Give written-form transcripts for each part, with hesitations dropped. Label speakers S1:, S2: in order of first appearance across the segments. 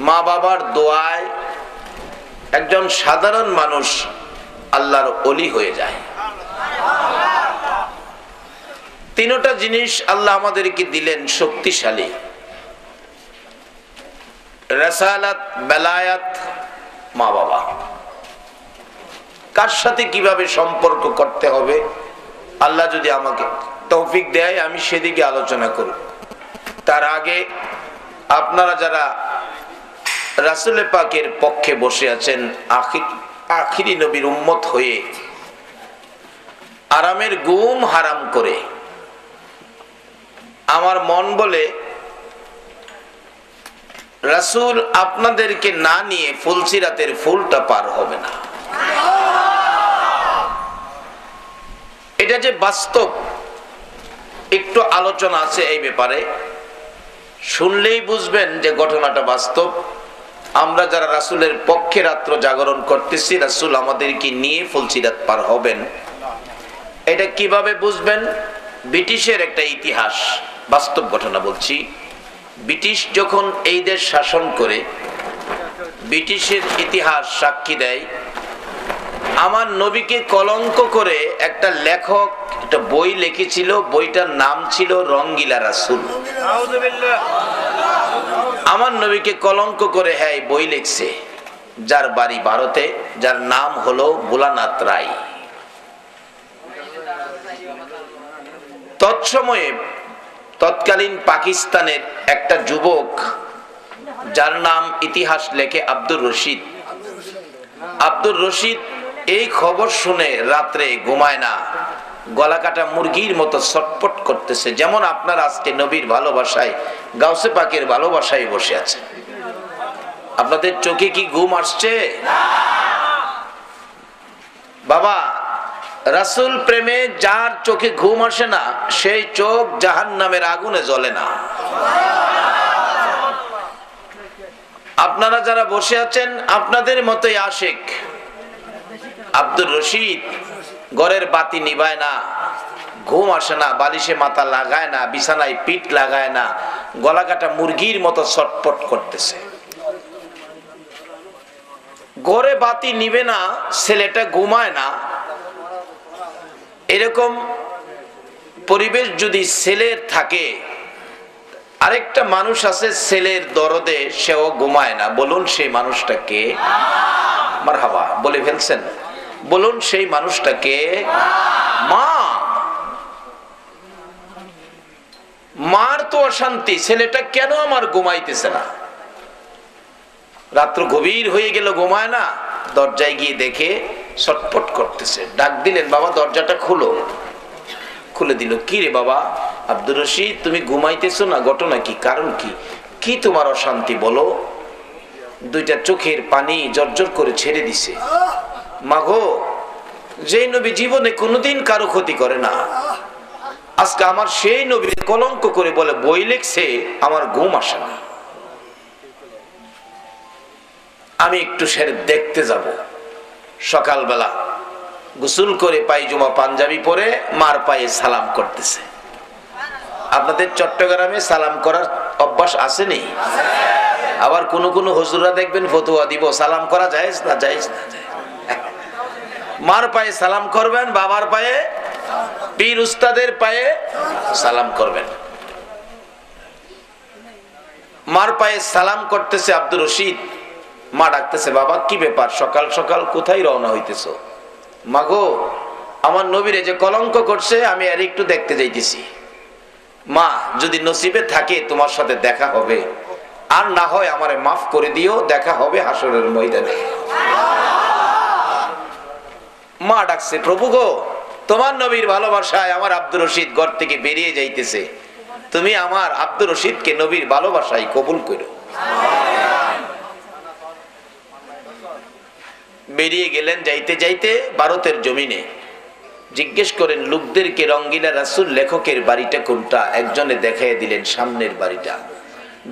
S1: মা বাবার দোয়ায় একজন সাধারণ মানুষ আল্লাহর ওলি হয়ে যায়। তিনটা জিনিস আল্লাহ আমাদেরকে দিলেন শক্তিশালী: রাসালাত, বেলায়াত, মা বাবা। কার সাথে কিভাবে সম্পর্ক করতে হবে আল্লাহ যদি আমাকে তৌফিক দেয় আমি সেদিকে আলোচনা করব। তার আগে আপনারা যারা রাসূল পাকের পক্ষে বসে আছেন, আখিরি নবীর উম্মত হয়ে আরামের ঘুম হারাম করে, আমার মন বলে রাসূল আপনাদেরকে না নিয়ে ফুলসিরাতের ফুলটা পার হবে না। এটা যে বাস্তব, একটু আলোচনা আছে এই ব্যাপারে, শুনলেই বুঝবেন যে ঘটনাটা বাস্তব। আমরা যারা রাসূলের পক্ষে রাত্র জাগরণ করতেছি, রাসূল আমাদেরকে নিয়ে ফুলসিরাত পার হবেন, এটা কিভাবে বুঝবেন? ব্রিটিশের একটা ইতিহাস, বাস্তব ঘটনা বলছি। ব্রিটিশ যখন এই দেশ শাসন করে, ব্রিটিশের ইতিহাস সাক্ষী দেয় আমার নবীকে কলঙ্ক করে একটা লেখক একটা বই লিখেছিল, বইটার নাম ছিল রঙ্গিলা রাসূল। আমার নবীকে কলঙ্ক করে হ্যাঁ বই লিখছে, যার বাড়ি ভারতে, যার নাম হলো ভোলানাথ রায়। তৎসময়ে তৎকালীন পাকিস্তানের একটা যুবক যার নাম ইতিহাস লেখে আব্দুর রশিদ। আব্দুর রশিদ এই খবর শুনে রাত্রে ঘুমায় না, গলা কাটা মুরগির মতো ছটপট করতেছে। যেমন আপনারা আজকে নবীর ভালোবাসায়, গাউসে পাকের ভালোবাসায় বসে আছেন, আপনাদের চোখে কি ঘুম আসছে? বাবা, রাসূল প্রেমে যার চোখে ঘুম আসে না, সেই চোখ জাহান্নামের আগুনে জ্বলে না। আপনারা যারা বসে আছেন আপনাদের মতোই আশিক আব্দুর রশিদ। ঘরের বাতি নিভায় না, ঘুম আসে না, বালিশে মাথা লাগায় না, বিছানায় পিঠ লাগায় না, গলা কাটা মুরগির মতো ছটপট করতেছে। ঘরে বাতি নিবে না, ছেলেটা ঘুমায় না। এরকম পরিবেশ যদি ছেলের থাকে, আরেকটা মানুষ আছে ছেলের দরদে সেও ঘুমায় না, বলুন সেই মানুষটা কে? মারহাবা বলে ফেলছেন, বলুন সেই মানুষটা কে? মা। মার তো অশান্তি, ছেলেটা কেন আমার ঘুমাইতেছে না? রাত্র গভীর হয়ে গেল, ঘুমায় না। দরজায় গিয়ে দেখে ছটপট করতেছে। ডাক দিলেন, বাবা দরজাটা খুলো। খুলে দিল। কি রে বাবা? আব্দুর রশিদ, তুমি ঘুমাইতেছো না, ঘটনা কি, কারণ কি? কি তোমার অশান্তি বলো? দুইটা চোখের পানি জর্জর করে ছেড়ে দিছে। মাগো, যে নবী জীবনে কোনোদিন কারো ক্ষতি করে না, আজকে আমার সেই নবীর কলঙ্ক করে বলে বই লিখছে, আমার ঘুম আসে না। আমি একটু সেরে দেখতে যাব। সকালবেলা গোসল করে পায়জামা পাঞ্জাবি পরে মার পায়ে সালাম করতেছে। আপনাদের চট্টগ্রামে সালাম করার অভ্যাস আছে নি? আবার কোন কোন হুজুররা দেখবেন ফতোয়া দিব, সালাম করা জায়েজ না, জায়েজ না। মার পায়ে সালাম করবেন, বাবার পায়ে, পীর উস্তাদের পায়ে সালাম করবেন। মার পায়ে সালাম করতেছে আব্দুর রশিদ। মা ডাকতেছে, বাবা কি ব্যাপার, সকাল সকাল কোথায় রওনা হইতেছো? মাগো, আমার নবীরে যে কলঙ্ক করছে, আমি আর একটু দেখতে যাইতেছি। মা, যদি নসিবে থাকে তোমার সাথে দেখা হবে, আর না হয় আমারে মাফ করে দিও, দেখা হবে হাসরের ময়দানে। মা ডাকছে, প্রভু গো, তোমার নবীর ভালোবাসায় আমার আব্দুর রশিদ ঘর থেকে বেরিয়ে যাইতেছে, তুমি আমার আব্দুর রশিদকে নবীর ভালোবাসায় কবুল করো। বেরিয়ে গেলেন। যাইতে যাইতে ভারতের জমিনে জিজ্ঞেস করেন লোকদেরকে, রঙ্গিলা রাসূল লেখকের বাড়িটা কোনটা? একজনে দেখাইয়া দিলেন সামনের বাড়িটা।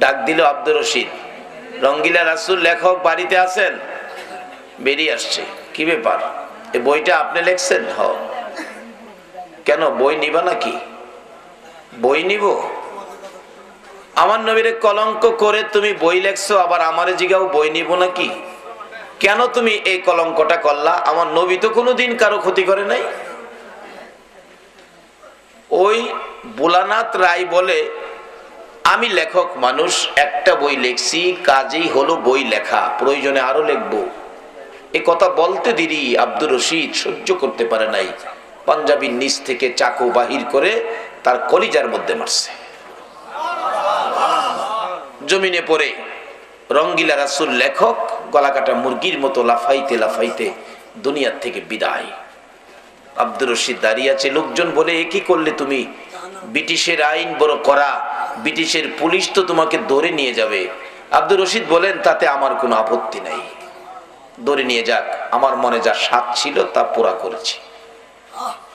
S1: ডাক দিল আব্দুর রশিদ, রঙ্গিলা রাসূল লেখক বাড়িতে আছেন? বেরিয়ে আসছে। কি ব্যাপার, এই বইটা আপনি লিখছেন? হ। কেন, বই নিবা নাকি? বই নিব? আমার নবীরে কলঙ্ক করে তুমি বই লেখছো, আবার আমারে জিগাও বই নিব নাকি? কেন তুমি এই কলঙ্কটা করলা? আমার নবী তো কোনোদিন কারো ক্ষতি করে নাই। ওই ভোলানাথ রায় বলে, আমি লেখক মানুষ, একটা বই লেখছি, কাজেই হলো বই লেখা, প্রয়োজনে আরো লিখবো। এ কথা বলতে দেরি আব্দুর রশিদ সহ্য করতে পারে নাই, পাঞ্জাবির নিচ থেকে চাকু বাহির করে তার কলিজার মধ্যে মারছে। জমিনে পড়ে রঙ্গিলা রাসূল লেখক গলাকাটা মুরগির মতো লাফাইতে লাফাইতে দুনিয়ার থেকে বিদায়। আব্দুর রশিদ দাঁড়িয়ে আছে, লোকজন বলে, এ কি করলে তুমি? ব্রিটিশের আইন বড় করা, ব্রিটিশের পুলিশ তো তোমাকে ধরে নিয়ে যাবে। আব্দুর রশিদ বলেন, তাতে আমার কোনো আপত্তি নাই, ধরে নিয়ে যাক, আমার মনে যা স্বাদ ছিল তা পুরা করেছি।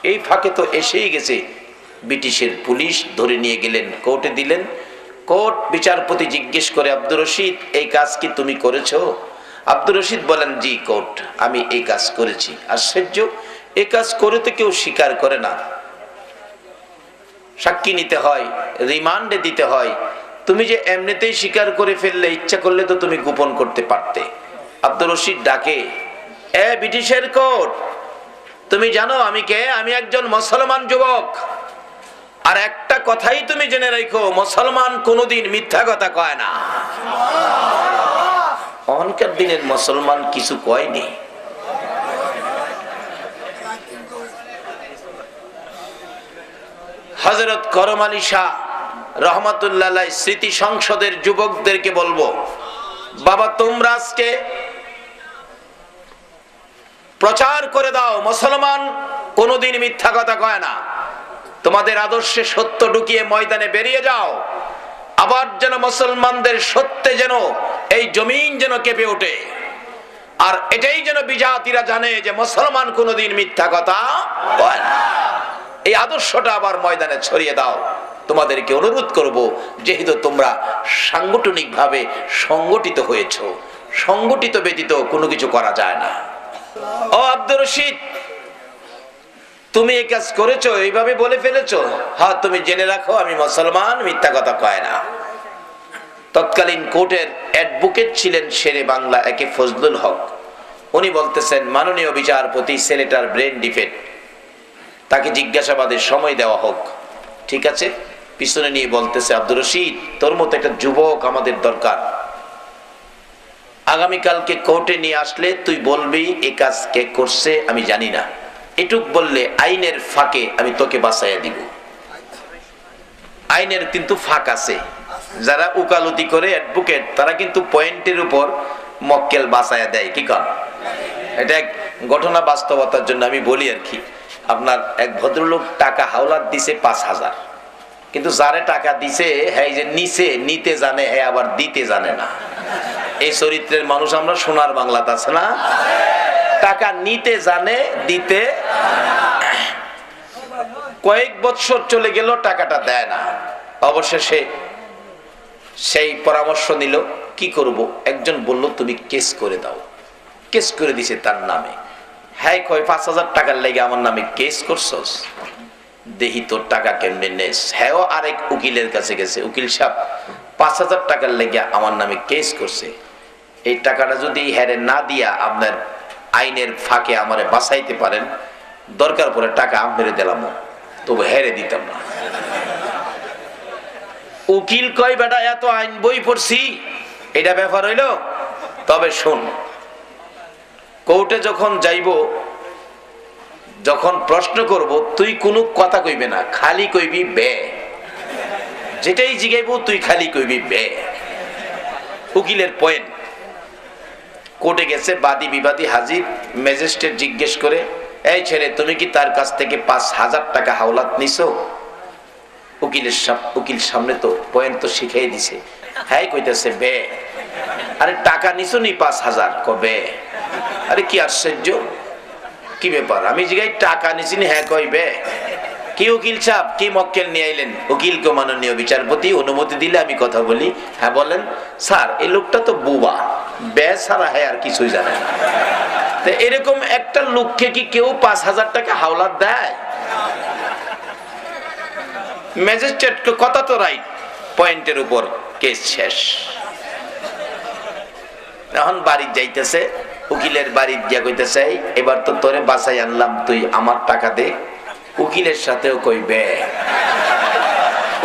S1: এই ফাঁকে তো এসেই গেছে, ব্রিটিশের পুলিশ ধরে নিয়ে গেলেন, কোর্টে দিলেন। কোর্ট বিচারপতি জিজ্ঞেস করে, আব্দুর রশিদ এই কাজ কি তুমি করেছো? আব্দুর রশিদ বলেন, জি কোর্ট, আমি এই কাজ করেছি। আশ্চর্য, এই কাজ করে তো কেউ স্বীকার করে না, সাক্ষী নিতে হয়, রিমান্ডে দিতে হয়। তুমি যে এমনিতেই স্বীকার করে ফেললে, ইচ্ছা করলে তো তুমি গোপন করতে পারতে। আব্দুর রশিদ ডাকে, এ ব্রিটিশের কোর্ট, তুমি জানো আমি কে? আমি একজন মুসলমান যুবক, আর একটা কথাই তুমি জেনে রাখো, মুসলমান কোনোদিন মিথ্যা কথা কয় না। অহংকার দিনের মুসলমান কিছু কয়নি। হযরত করম আলী শাহ রহমাতুল্লাহ আলাইহি স্মৃতি সংসদের যুবকদেরকে বলবো, বাবা তোমরা আজকে প্রচার করে দাও, মুসলমান কোনোদিন মিথ্যা কথা কয় না। তোমাদের আদর্শে সত্য ঢুকিয়ে ময়দানে বেরিয়ে যাও, আবার যেন মুসলমানদের সত্যে যেন এই জমিন যেন কেঁপে ওঠে। আর এটাই যেন বিজাতিরা জানে যে মুসলমান কোনোদিন মিথ্যা কথা কয় না। এই আদর্শটা আবার ময়দানে ছড়িয়ে দাও। তোমাদেরকে অনুরোধ করব, যেহেতু তোমরা সাংগঠনিকভাবে সংগঠিত হয়েছো, সংগঠিত ব্যতীত কোনো কিছু করা যায় না। ও আব্দুর রশিদ, তুমি এই কাজ করেছো, এইভাবে বলে ফেলেছো? হ্যাঁ, তুমি জেনে রাখো আমি মুসলমান, মিথ্যা কথা কয় না। তৎকালীন কোর্টের অ্যাডভোকেট ছিলেন শেরে বাংলা একে ফজলুল হক। উনি বলতেছেন, মাননীয় বিচারপতি, ছেলেটার ব্রেন ডিফেক্ট, তাকে জিজ্ঞাসাবাদের সময় দেওয়া হোক। ঠিক আছে। পিছনে নিয়ে বলতেছে, আব্দুর রশিদ তোর মতো একটা যুবক আমাদের দরকার, আগামীকালকে কোর্টে নিয়ে আসলে তুই বলবি এই কাজ কে করছে আমি জানি না, এটুক বললে আইনের ফাঁকে আমি তোকে বাঁচাইয়া দিব। আইনের কিন্তু ফাঁক আছে, যারা উকালতি করে অ্যাডভোকেট তারা কিন্তু পয়েন্টের উপর মক্কেল বাঁচাইয়া দেয়। কি কারণ? এটা এক ঘটনা বাস্তবতার জন্য আমি বলি আর কি। আপনার এক ভদ্রলোক টাকা হাওলাত দিছে ৫,০০০, কিন্তু যারে টাকা দিছে হ্যাঁ যে নিচে নিতে জানে, হ্যাঁ আবার দিতে জানে না। এই চরিত্রের মানুষ আমরা সোনার বাংলাতে আছে না? টাকা নিতে জানে, দিতে। কয়েক বছর চলে গেল, টাকাটা দেয় না। অবশেষে সেই পরামর্শ নিল, কি করব? একজন বলল, তুমি কেস করে দাও। কেস করে দিছে তার নামে। হ্যাঁ কয়, ৫,০০০ টাকার লেগে আমার নামে কেস করছস? দেখি তোর টাকা কেমনে নেস। হ্যাঁ, আরেক উকিলের কাছে গেছে, উকিল সাহেব ৫,০০০ টাকার লেগে আমার নামে কেস করছে, এই টাকাটা যদি হেরে না দিয়া আপনার আইনের ফাঁকে আমারে বাঁচাইতে পারেন, দরকার পড়ে টাকা মেরে দিলাম, তবু হেরে দিতাম না। উকিল কয়, বেটা এত আইন বই পড়ছি, এটা ব্যাপার হইল? তবে শোন, কোর্টে যখন যাইব, যখন প্রশ্ন করব, তুই কোনো কথা কইবে না, খালি কইবি বে। যেটাই জিগাইব তুই খালি কইবি বে। উকিলের পয়েন্ট। কোর্টে গেছে, বাদী বিবাদী হাজির। ম্যাজিস্ট্রেট জিজ্ঞেস করে, এই ছেলে তুমি কি তার কাছ থেকে ৫,০০০ টাকা হাওলাত নিছো? উকিল সামনে তো পয়েন্ট তো শিখাই দিছে, হ্যাঁ কইতেছে বে। আরে টাকা নিছো নি ৫,০০০? কবে? আরে কি আশ্চর্য, কি ব্যাপার? আমি জিগাই টাকা নিছি নি? হ্যাঁ কইবে। কি উকিল সাহেব, কি মক্কেল নিয়ে আইলেন? উকিলকে মাননীয় বিচারপতি অনুমতি দিলে আমি কথা বলি। হ্যাঁ বলেন। স্যার এই লোকটা তো বুবা, বে ছাড়া হ্যাঁ আর কিছুই জানে না। তো এরকম একটা লোককে কি কেউ ৫,০০০ টাকা হাওলাত দেয়? ম্যাজিস্ট্রেট কথা তো রাইট, পয়েন্টের উপর কেস শেষ। এখন বাড়ি যাইতেছে, উকিলের বাড়ি গিয়া কইতেছে এবার তো তোরে বাঁচাই আনলাম, তুই আমার টাকা দে। উকিলের সাথেও কই বে।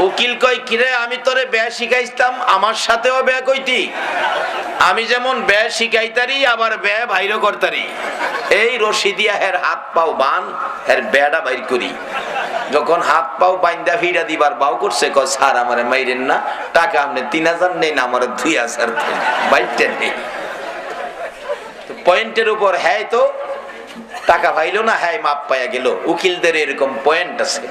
S1: উকিল কই কিরে আমি তোরে বে শিখাইতাম, আমার সাথেও বে কইতি। আমি যেমন বে শিখাইতারি আবার বে ভাইরও করতারি। এই রশি দিয়া হের হাত পাও বান, হের বেড়া বাইর করি। যখন হাত পাও বাইন্দা ফিরা দিবার বাউ করছে, কয় স্যার আমারে মাইরেন না, টাকা আপনি 3000 নেই না আমার 2000 দেন, বাইরটা নেই। পয়েন্টের উপর হ্যাঁ তো টাকা পাইলো না, হ্যাঁ মাপ পাইয়া গেল। উকিলদের এরকম পয়েন্ট আছে।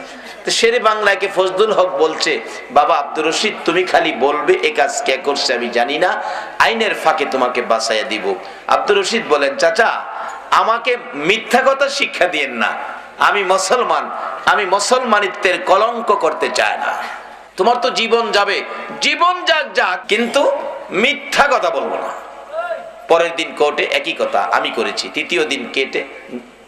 S1: তো শেরে বাংলাকে ফজলুল হক বলছে, বাবা আব্দুর রশিদ তুমি খালি বলবে এ কাজ কে করছে আমি জানি না, আইনের ফাঁকে তোমাকে বাঁচাইয়া দিব। আব্দুর রশিদ বলেন, চাচা আমাকে মিথ্যা কথা শিক্ষা দিয়েন না, আমি মুসলমান, আমি মুসলমানিত্বের কলঙ্ক করতে চাই না। তোমার তো জীবন যাবে, জীবন যাক যাক, কিন্তু মিথ্যা কথা বলবো না। পরের দিন কোর্টে একই কথা আমি করেছি, তৃতীয় দিন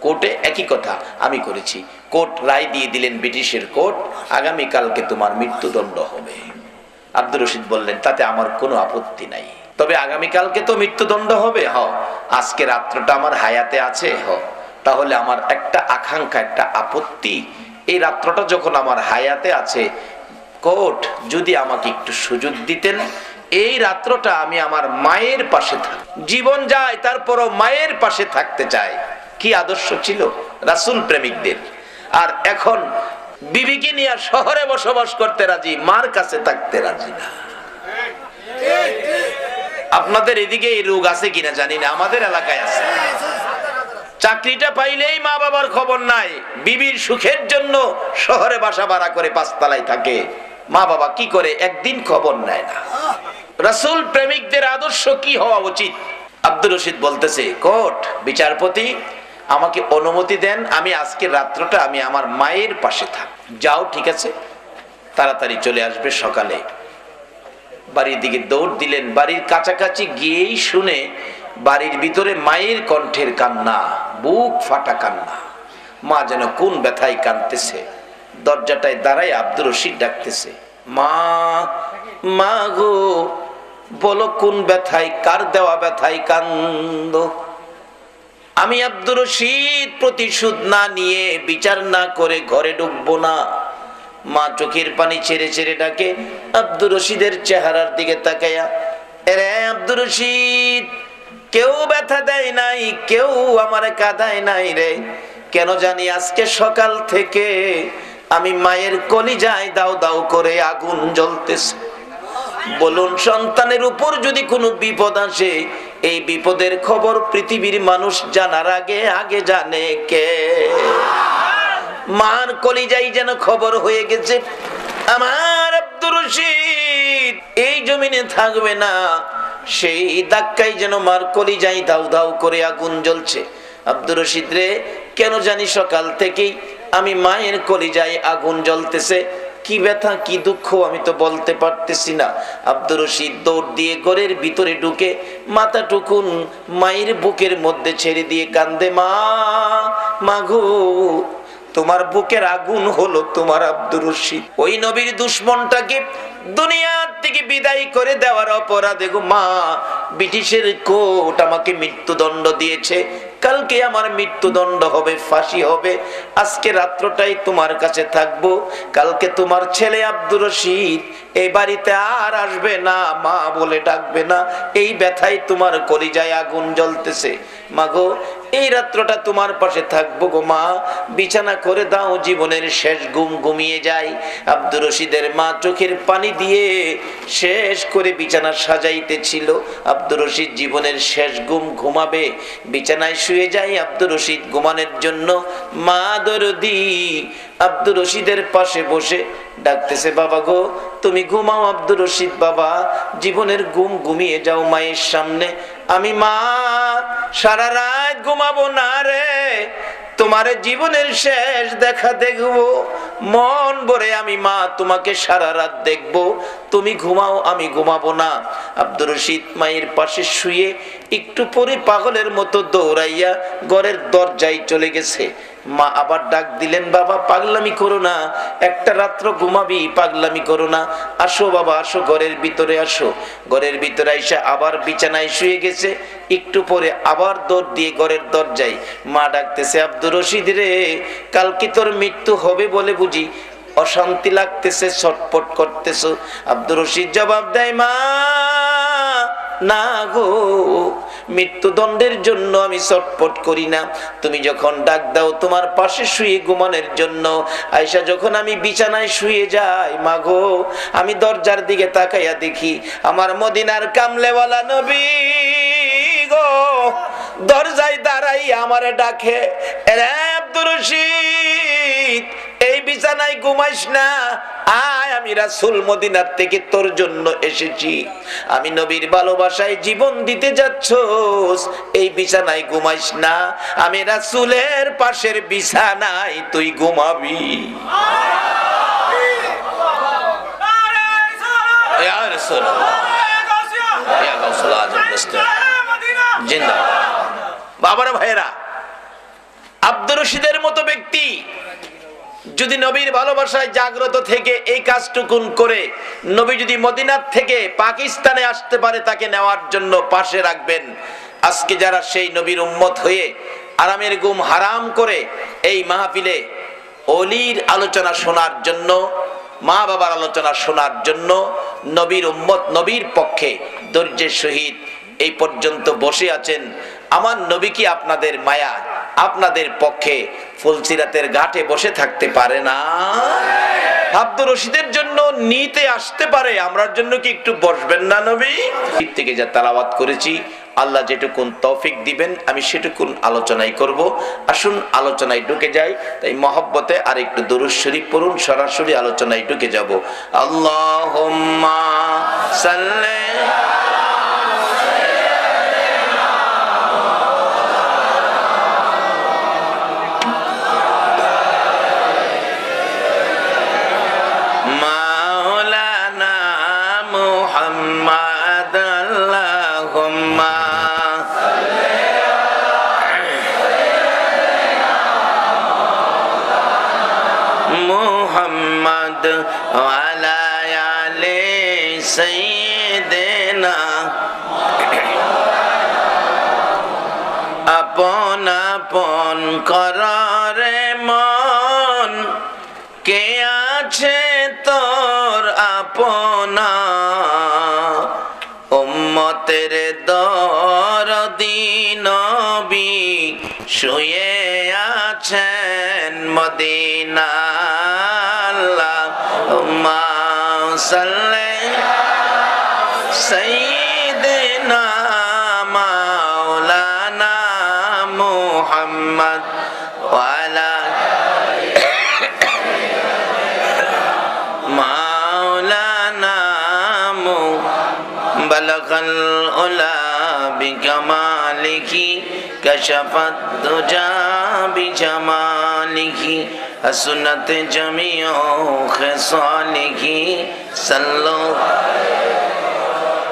S1: কোর্টে একই কথা আমি করেছি। কোর্ট রায় দিয়ে দিলেন, ব্রিটিশের কোর্ট, আগামীকালকে তোমার মৃত্যুদণ্ড হবে। আব্দুর রশিদ বললেন, তাতে আমার কোনো আপত্তি নাই, তবে আগামীকালকে তো মৃত্যুদণ্ড হবে, আজকে রাত্রটা আমার হায়াতে আছে, তাহলে আমার একটা আকাঙ্ক্ষা, একটা আপত্তি, এই রাত্রটা যখন আমার হায়াতে আছে, কোর্ট যদি আমাকে একটু সুযোগ দিতেন, এই রাত্রটা আমি আমার মায়ের পাশে জীবন যায় তারপরও মায়ের পাশে থাকতে চাই। কি আদর্শ ছিল রাসূল প্রেমিকদের। আর এখন বিবিকে নিয়ে শহরে বসবাস করতে রাজি, মার কাছে থাকতে রাজি না। আপনাদের এদিকে এই রোগ আছে কিনা জানি না, আমাদের এলাকায় আছে। চাকরিটা পাইলেই মা বাবার খবর নাই, বিবির সুখের জন্য শহরে বাসা ভাড়া করে 5 তলায় থাকে, মা বাবা কি করে একদিন খবর নেয় না। রাসূল প্রেমিকদের আদর্শ কি হওয়া উচিত? আব্দুর রশিদ বলতেছে, কোর্ট বিচারপতি আমাকে অনুমতি দেন, আমি আজকে রাত্রটা আমি আমার মায়ের পাশে থাক। যাও ঠিক আছে, তাড়াতাড়ি চলে আসবে সকালে। বাড়ির দিকে দৌড় দিলেন, বাড়ির কাছাকাছি গিয়েই শুনে বাড়ির ভিতরে মায়ের কণ্ঠের কান্না, বুক ফাটা কান্না। মা যেন কোন ব্যথায় কাঁদতেছে। দরজাটায় দাঁড়ায় আব্দুর রশিদ ডাকতেছে, মা, মা গো, বলো কোন ব্যথায়, কার দেওয়া ব্যথায় কান্দো? আমি আব্দুর রশিদ প্রতিশোধ না নিয়ে, বিচার না করে ঘরে ঢুকবো না। মা চোখের পানি ছেড়ে ছেড়ে ডাকে আব্দুর রশিদের চেহারার দিকে তাকায়া, রে আব্দুর রশিদ, কেউ ব্যথা দেয় নাই, কেউ আমার কাঁদায় নাই রে, কেন জানি আজকে সকাল থেকে আমি মায়ের কলিজায় দাও দাও করে আগুন জ্বলতেছে। বলুন, সন্তানের উপর যদি কোনো বিপদ আসে, এই বিপদের খবর পৃথিবীর মানুষ জানার আগে আগে জানে কে? মার কলিজায় যেন খবর হয়ে গেছে, আমার আব্দুর রশিদ এই জমিনে থাকবে না। সেই ধাক্কায় যেন মার কলিজায় দাউ দাউ করে আগুন জ্বলছে। আব্দুর রশিদ রে, কেন জানি সকাল থেকেই আমি মায়ের কলিজায় আগুন জ্বলতেছে, কি ব্যথা কি দুঃখ আমি তো বলতে পারতেছি না। আব্দুর রশিদ দৌড় দিয়ে ঘরের ভিতরে ঢুকে মাথা টুকুন মায়ের বুকের মধ্যে ছেড়ে দিয়ে কান্দে, মা, মাগো, তোমার বুকের আগুন হলো তোমার আব্দুর রশিদ। ওই নবীর দুশমনটাকে দুনিয়ার থেকে বিদায় করে দেওয়ার অপরাধে গো মা, ব্রিটিশের কোর্ট আমাকে মৃত্যুদণ্ড দিয়েছে, কালকে আমার মৃত্যুদণ্ড হবে, ফাঁসি হবে। আজকে রাত্রটাই তোমার কাছে থাকবো, কালকে তোমার ছেলে আব্দুর রশিদ এই বাড়িতে আর আসবে না, মা বলে ডাকবে না। এই ব্যথায় তোমার কলিজায় আগুন জ্বলতেছে। মা গো, এই রাত্রটা তোমার পাশে থাকবো গো মা, বিছানা করে দাও, জীবনের শেষ ঘুম ঘুমিয়ে যায়। আব্দুর রশিদের মা চোখের পানি দিয়ে শেষ করে বিছানা সাজাইতেছিল। আব্দুর রশিদ জীবনের শেষ ঘুম ঘুমাবে, বিছানায় শুয়ে যায় আব্দুর রশিদ ঘুমানোর জন্য। মা দরদি আব্দুর রশিদের পাশে বসে ডাকতেছে, বাবা গো, তুমি ঘুমাও আব্দুর রশিদ বাবা, জীবনের ঘুম ঘুমিয়ে যাও মায়ের সামনে। আমি মা সারা রাত ঘুমাবো না রে, তোমার জীবনের শেষ দেখা দেখবো, মন ভরে আমি মা তোমাকে সারা রাত দেখবো, তুমি ঘুমাও আমি ঘুমাবো না। আব্দুর রশিদ মায়ের পাশে শুয়ে একটু পরে পাগলের মতো দৌড়াইয়া ঘরের দরজায় চলে গেছে। মা আবার ডাক দিলেন, বাবা পাগলামি করো না, একটা রাত্র ঘুমাবি, পাগলামি করো না, আসো বাবা আসো, ঘরের ভিতরে আসো। ঘরের ভিতরে আইসা আবার বিছানায় শুয়ে গেছে। একটু পরে আবার দৌড় দিয়ে ঘরের দরজায় মা ডাকতেছে, আব্দুর রশিদ রে, কালকে তোর মৃত্যু হবে বলে বুঝি অশান্তি লাগতেছে, ছটপট করতেছ? আব্দুর রশিদ জবাব দেয়, মা না গো, মৃত্যুদণ্ডের জন্য আমি ছটপট করি না। তুমি যখন ডাক দাও তোমার পাশে শুয়ে ঘুমানোর জন্য, আয়সা যখন আমি বিছানায় শুয়ে যাই, মা গো আমি দরজার দিকে তাকাইয়া দেখি আমার মদিনার কামলেওয়ালা নবী গো দরজায় দাঁড়াই আমারে ডাকে, রে আব্দুর রশিদ এই বিছানায় ঘুমাইস না, আয় আমি রাসূল মদিনার থেকে তোর জন্য এসেছি, আমি নবীর ভালোবাসায় জীবন দিতে যাচ্ছস, এই বিছানায় ঘুমাইস না, আমি রাসূলের পাশের বিছানায় তুই ঘুমাবি। ইয়া রাসূলুল্লাহ, ইয়া গাউসুল আজম জিন্দাবাদ। বাবারা ভাইরা, আব্দুর রশিদের মতো ব্যক্তি যদি নবীর ভালোবাসায় জাগ্রত থেকে এই কাজটুকুন করে নবী যদি মদিনার থেকে পাকিস্তানে আসতে পারে তাকে নেওয়ার জন্য পাশে রাখবেন। আজকে যারা সেই নবীর উম্মত হয়ে আরামের ঘুম হারাম করে এই মাহফিলে অলির আলোচনা শোনার জন্য, মা বাবার আলোচনা শোনার জন্য নবীর উম্মত নবীর পক্ষে ধৈর্যের সহিত এই পর্যন্ত বসে আছেন, আমার নবী কি আপনাদের মায়া আপনাদের পক্ষে ফুলসিরাতের ঘাটে বসে থাকতে পারে না? আব্দুর রশিদের জন্য নিতে আসতে পারে, আমরার জন্য কি একটু বসবেন না? নবী থেকে যা তেলাওয়াত করেছি আল্লাহ যেটুকুন তৌফিক দিবেন আমি সেটুকুন আলোচনাই করব। আসুন আলোচনায় ঢুকে যাই। তাই মহব্বতে আর একটু দুরূদ শরীফ পড়ুন, সরাসরি আলোচনায় ঢুকে যাব। আল্লাহুম্মা সাল্লি মুহাম্মদ ওয়ালা আলি সাইয়্যিদিনা। আপন আপন কররে মন, কে আছে তোর আপনা, উম্মতের দরদি নবী শুয়ে আছেন মদিনা। আল্লাহুম্মা সাল্লি সাইয়্যিদিনা মাওলানা মুহাম্মদ ওয়ালা মাওলানা বালাগাল উলা বিকামালিহি কাশাফাত দুজা বিজামালিহি হাসনাত জামিউ খিসালিহি সাল্লাল্লাহু।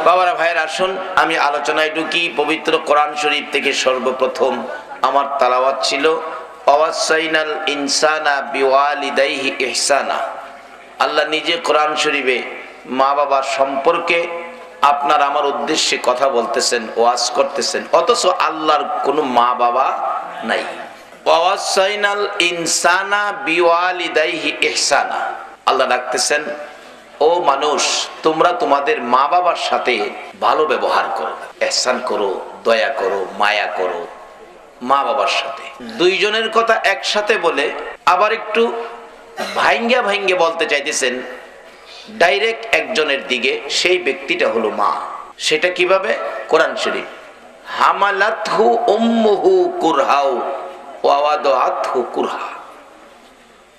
S1: বাবারা ভাইয়েরা, আসুন আমি আলোচনায় ঢুকি। পবিত্র কোরআন শরীফ থেকে সর্বপ্রথম আমার তেলাওয়াত ছিল ওয়াসাইনাল ইনসানা বিওয়ালিদাইহি ইহসানা। আল্লাহ নিজে কোরআন শরীফে মা বাবার সম্পর্কে আপনার আমার উদ্দেশ্যে কথা বলতেছেন, ওয়াজ করতেছেন, অথচ আল্লাহর কোনো মা বাবা নাই। ওয়াসাইনাল ইনসানা বিওয়ালিদাইহি ইহসানা। আল্লাহ ডাকতেছেন, ও মানুষ তোমরা তোমাদের মা বাবার সাথে ভালো ব্যবহার করো, ইহসান করো, দয়া করো, মায়া করো মা বাবার সাথে। দুইজনের কথা একসাথে বলে আবার একটু ভাঙ্গা ভাঙ্গে বলতে চাইতেছেন ডাইরেক্ট একজনের দিকে, সেই ব্যক্তিটা হলো মা। সেটা কিভাবে? কোরআন শরীফ, হামালাতহু উম্মুহু কুরহাউ ওয়া ওয়াদাআতহু কুরহা।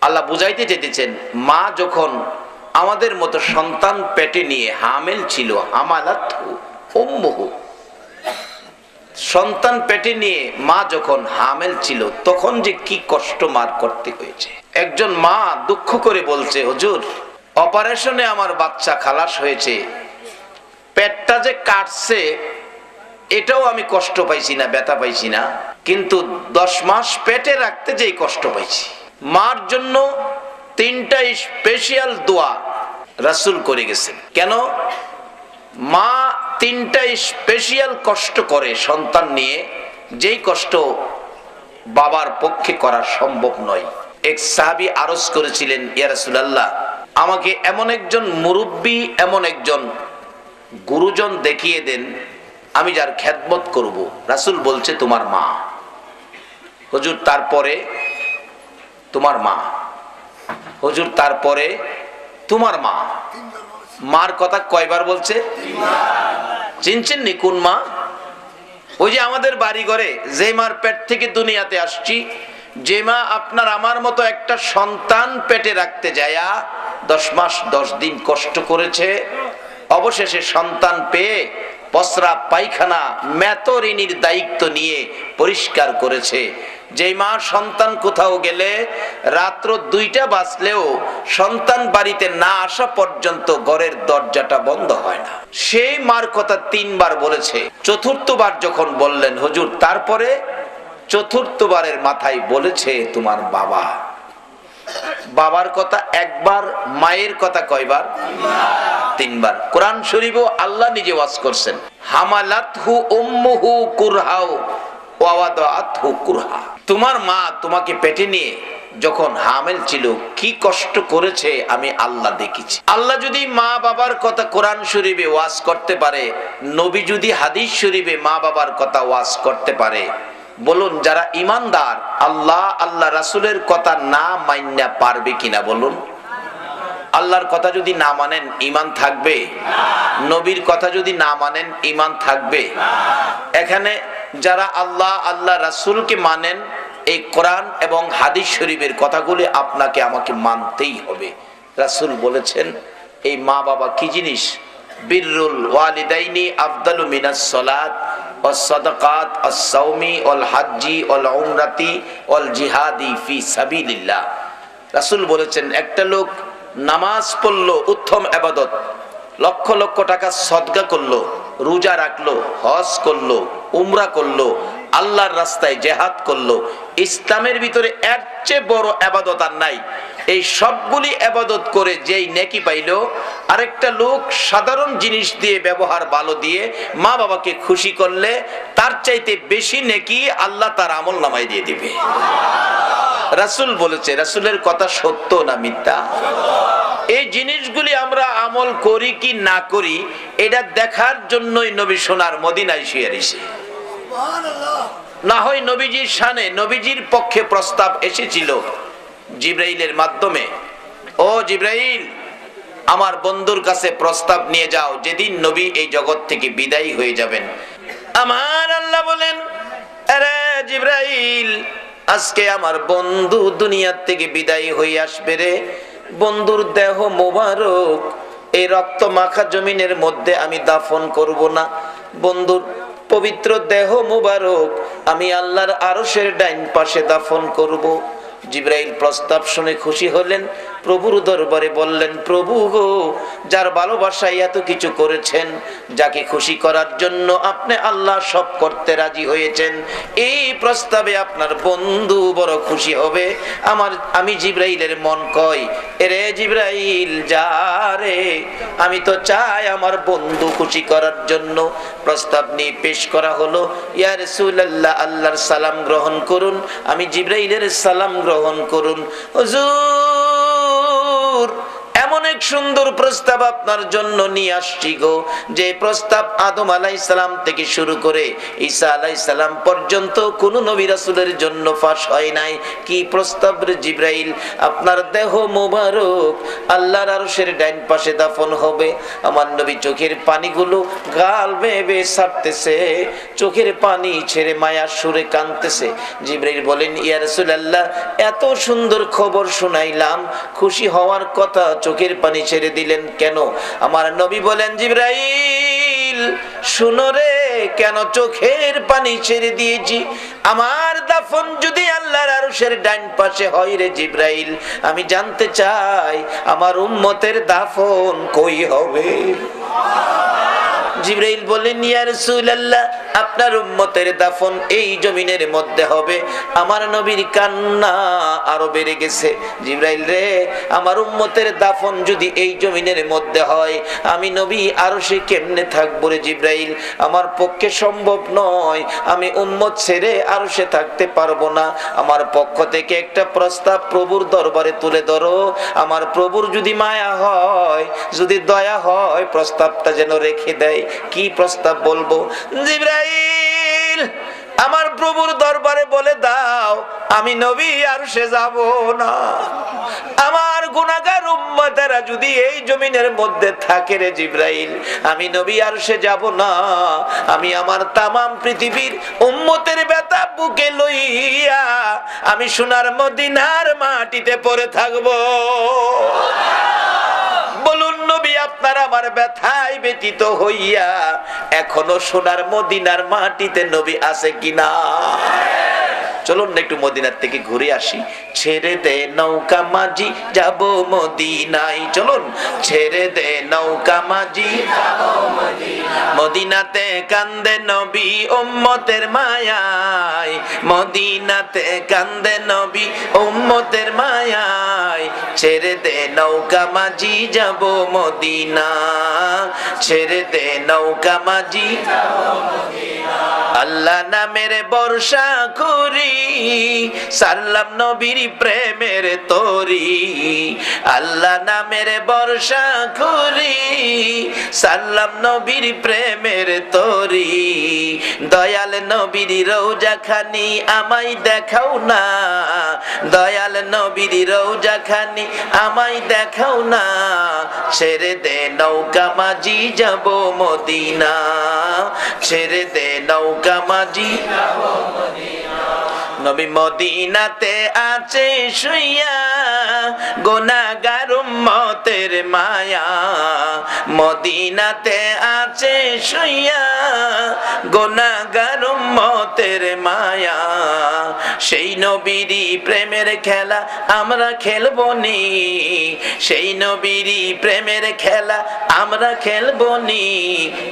S1: আল্লাহ বুঝাইতে চাইতেছেন মা যখন আমাদের মতো সন্তান পেটে নিয়ে হামিল ছিল, হামালাতহু উম্মুহু, সন্তান পেটে নিয়ে মা যখন হামিল ছিল তখন যে কি কষ্ট মার করতে হয়েছে। একজন মা দুঃখ করে বলছে, হুজুর অপারেশনে আমার বাচ্চা খালাস হয়েছে, পেটটা যে কাটছে এটাও আমি কষ্ট পাইছি না, ব্যথা পাইছি না, কিন্তু 10 মাস পেটে রাখতে যেই কষ্ট পাইছি। মার জন্য 3টা স্পেশাল দোয়া রাসূল করে গেছেন। কেন? মা 3টা স্পেশাল কষ্ট করে সন্তান নিয়ে, যেই কষ্ট বাবার পক্ষে করা সম্ভব নয়। এক সাহাবী আরজ করেছিলেন, ইয়া রাসূলুল্লাহ, আমাকে এমন একজন মুরব্বী, এমন একজন গুরুজন দেখিয়ে দেন, আমি যার খেদমত করব। রাসূল বলছে, তোমার মা। হুজুর, তারপরে? তোমার মা। হুজুর, তারপরে? তোমার মা। মার কথা কয়বার বলছে? চিনছেন নি কোন মা? ওই যে আমাদের বাড়ি ঘরে যে মার পেট থেকে দুনিয়াতে আসছি, যে মা আপনার আমার মতো একটা সন্তান পেটে রাখতে যায়া 10 মাস 10 দিন কষ্ট করেছে, অবশেষে সন্তান পেয়ে পসরা পায়খানা মেতরিনীর দায়িত্ব নিয়ে পরিষ্কার করেছে। যে মা সন্তান কোথাও গেলে রাত্র 2টা বাজলেও সন্তান বাড়িতে না আসা পর্যন্ত ঘরের দরজাটা বন্ধ হয় না, সেই মার কথা 3 বার বলেছে। চতুর্থবার যখন বললেন, হুজুর তারপরে? চতুর্থবারের মাথায় বলেছে, তোমার বাবা। বাবার কথা একবার, মায়ের কথা কয়বার? 3 বার। কোরআন শরীফও আল্লাহ নিজে ওয়াজ করছেন, হামালাতহু উম্মুহু কুরহাও ওয়া ওয়াদাআতহু কুরহা। তোমার মা তোমাকে পেটে নিয়ে যখন হামেল ছিল কি কষ্ট করেছে আমি আল্লাহ দেখেছি। আল্লাহ যদি মা বাবার কথা কোরআন শরীফে ওয়াজ করতে পারে, নবী যদি হাদিস শরীফে মা বাবার কথা ওয়াজ করতে পারে, বলুন যারা ইমানদার আল্লাহ আল্লাহ রাসূলের কথা না মাইন্না পারবে কিনা বলুন? আল্লাহর কথা যদি না মানেন ঈমান থাকবে? নবীর কথা যদি না মানেন ঈমান থাকবে? এখানে যারা আল্লাহ আল্লাহ রাসূলকে মানেন, এই কোরআন এবং হাদিস শরীফের কথাগুলি আপনাকে আমাকে মানতেই হবে। রাসূল বলেছেন, এই মা বাবা কি জিনিস? বিররুল ওয়ালিদাইনি আফদালু মিনাস সালাত ওয়াস সাদাকাত ওয়াস সাওমি ওয়াল হাজ্জি ওয়াল উমরাতি ওয়াল জিহাদি ফি সাবিলিল্লাহ। রাসূল বলেছেন, একটা লোক নামাজ পড়লো, উত্তম ইবাদত, লক্ষ লক্ষ টাকা সদকা করলো, রোজা রাখলো, হজ করলো, উমরা করলো, আল্লাহর রাস্তায় জিহাদ করলো, ইসলামের ভিতরে এর চেয়ে বড় ইবাদত আর নাই। এই সবগুলি ইবাদত করে যেই নেকি পাইলো, আরেকটা লোক সাধারণ জিনিস দিয়ে ব্যবহার ভালো দিয়ে মা বাবাকে খুশি করলে তার চাইতে বেশি নেকি আল্লাহ তার আমলনামায় দিয়ে দিবে। রাসূল বলেছে, রাসূলের কথা সত্য না মিথ্যা? এই জিনিসগুলি আমরা আমল করি কি না করি এটা দেখার জন্যই নবী সোনার মদিনায় শুয়ে রয়েছে। না হয় নবীজির শানে, নবীজির পক্ষে প্রস্তাব এসেছিল জিবরাইলের মাধ্যমে, ও জিবরাইল আমার বন্ধুর কাছে প্রস্তাব নিয়ে যাও, যেদিন নবী এই জগৎ থেকে বিদায়ী হয়ে যাবেন। আমার আল্লাহ বলেন, আরে জিবরাইল, আজকে আমার বন্ধু দুনিয়া থেকে বিদায়ী হয়ে আসবে রে। বন্ধুর দেহ মোবারক এই রক্ত মাখা জমিনের মধ্যে আমি দাফন করব না। বন্ধুর পবিত্র দেহ মোবারক আমি আল্লাহর আরশের ডাইন পাশে দাফন করব। জিবরাইল প্রস্তাব শুনে খুশি হলেন, প্রভুর দরবারে বললেন, প্রভু গো, যার ভালোবাসায় এত কিছু করেছেন, যাকে খুশি করার জন্য আপনি আল্লাহ সব করতে রাজি হয়েছেন, এই প্রস্তাবে আপনার বন্ধু বড় খুশি হবে। আমি জিবরাইলের মন কয়, এরে জিবরাইল যা রে, আমি তো চাই আমার বন্ধু খুশি করার জন্য। প্রস্তাব নিয়ে পেশ করা হলো, ইয়া রাসূলুল্লাহ আল্লাহর সালাম গ্রহণ করুন। আমি জিবরাইলের সালাম গ্রহণ করুন। হুজুর, এমন এক সুন্দর প্রস্তাব আপনার জন্য নিয়ে আসছি গো, যে প্রস্তাব আদম আলাইহিস সালাম থেকে শুরু করে ঈসা আলাইহিস সালাম পর্যন্ত কোন নবী রাসূলের জন্য ফাঁস হয় নাই। কি প্রস্তাব রে জিবরাইল? আপনার দেহ মোবারক আল্লাহর আরশের ডাইন পাশে দাফন হবে। আমার নবী চোখের পানিগুলো গাল বেয়ে বেয়ে ছাড়তেছে, চোখের পানি ছেড়ে মায়ার সুরে কাঁদতেছে। জিবরাইল বলেন, ইয়া রাসূলুল্লাহ, এত সুন্দর খবর শুনাইলাম, খুশি হওয়ার কথা, চোখের পানি ছেড়ে দিলেন কেন? আমার নবী বলেন, জিবরাইল শুনো রে, কেন চোখের পানি ছেড়ে দিয়েছি? আমার দাফন যদি আল্লাহর আরশের ডান পাশে হয় রে জিবরাইল, আমি জানতে চাই আমার উম্মতের দাফন কই হবে। জিবরাইল বললেন, ইয়া রাসূলুল্লাহ, আপনার উম্মতের দাফন এই জমিনের মধ্যে হবে। আমার নবীর কান্না আরো বেড়ে গেছে। জিবরাইল রে, আমার উম্মতের দাফন যদি এই জমিনের মধ্যে হয়, আমি নবী আরশে কেমনে থাকবো রে জিবরাইল? আমার পক্ষে সম্ভব নয়, আমি উম্মত ছেড়ে আরশে থাকতে পারবো না। আমার পক্ষ থেকে একটা প্রস্তাব প্রভুর দরবারে তুলে ধরো। আমার প্রভুর যদি মায়া হয়, যদি দয়া হয়, প্রস্তাবটা যেন রেখে দেয়। কি প্রস্তাব বলবো? জিবরাইল, আমার প্রভুর দরবারে বলে দাও, আমি নবী আরশে যাব না। আমার গুনাহগার উম্মতেরা যদি এই জমিনের মধ্যে থাকে রে জিবরাইল, আমি নবী আরশে যাব না। আমি আমার তামাম পৃথিবীর উম্মতের ব্যথা বুকে লইয়া আমি সোনার মদিনার মাটিতে পড়ে থাকবো। বলুন নবী, আপনার আমার ব্যথায় ব্যতীত হইয়া এখনো সোনার মদিনার মাটিতে নবী আছে কিনা? চলুন একটু মদিনার থেকে ঘুরে আসি। ছেড়ে দে নৌকা মাঝি, যাব মদিনায়। চলুন, ছেড়ে দে নৌকা মাঝি, মদিনাতে কান্দে নবী উম্মতের মায়ায়। মদিনাতে কান্দে নবী উম্মতের মায়ায়। ছেড়ে দে নৌকা মাঝি, যাব মদিনা। ছেড়ে দে নৌকা মাঝি, আল্লাহ নামের বর্ষা করি, সারলাম নবীর প্রেমের তরি। আল্লাহ নামের বর্ষা করি, সারলাম নবীর প্রেমের তরি। দয়াল নবীর রওজা খানি আমায় দেখাও না। দয়াল নবীর রওজা খানি আমায় দেখাও না। ছেড়ে দে নৌকা মাঝি, যাব মদিনা। ছেড়ে দে নৌকা মাঝি, নবী মদিনাতে আছে শুইয়া, গুনাহগার উম্মতের মায়া। মদিনাতে আছে শুইয়া, গুনাহগার উম্মতের মায়া। সেই নবীরই প্রেমের খেলা আমরা খেলবো নি। সেই নবীরই প্রেমের খেলা আমরা খেলবো নি।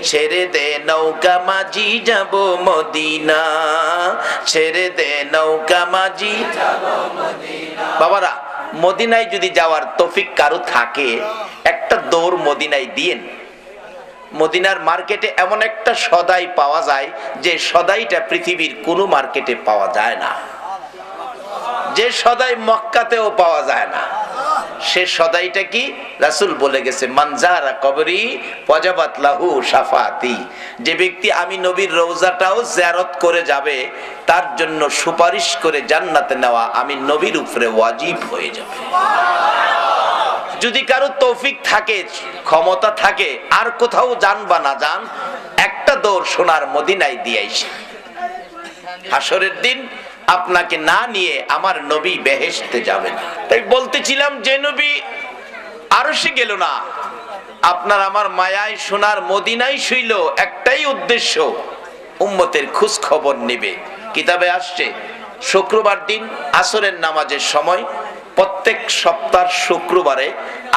S1: ছেড়ে দে নৌকা মাঝি, যাব মদিনা। ছেড়ে দে নৌকা মাঝি, যাব মদিনা। বাবারা, মদিনায় যদি যাওয়ার তৌফিক কারো থাকে, একটা দৌড় মদিনায় দিয়েন। মদিনার মার্কেটে এমন একটা সদাই পাওয়া যায় যে সদাইটা পৃথিবীর কোনো মার্কেটে পাওয়া যায় না। যে সদাই মক্কাতেও পাওয়া যায় না। সে সদাইটা কি? রাসূল বলে গেছে, মানজারা কবরি ওয়াজাবাত লাহু শাফাতি। যে ব্যক্তি আমি নবীর রওজাটাও জিয়ারত করে যাবে, তার জন্য সুপারিশ করে জান্নাতে নেওয়া আমি নবীর উপরে ওয়াজিব হয়ে যাবে। যদি কারো তৌফিক থাকে, ক্ষমতা থাকে, আর কোথাও যান বা না যান, একটা দৌড় সোনার মদিনায় দিয়ে আইসে। হাসরের দিন আপনাকে না নিয়ে আমার নবী বেহেশতে যাবেন। তাই বলতেছিলাম, যে নবী আরশে গেল না, আপনার আমার মায়ায় সোনার মদিনায় শুইল, একটাই উদ্দেশ্য, উম্মতের খোঁজ খবর নেবে। কিতাবে আসছে, শুক্রবার দিন আসরের নামাজের সময়, প্রত্যেক সপ্তাহের শুক্রবারে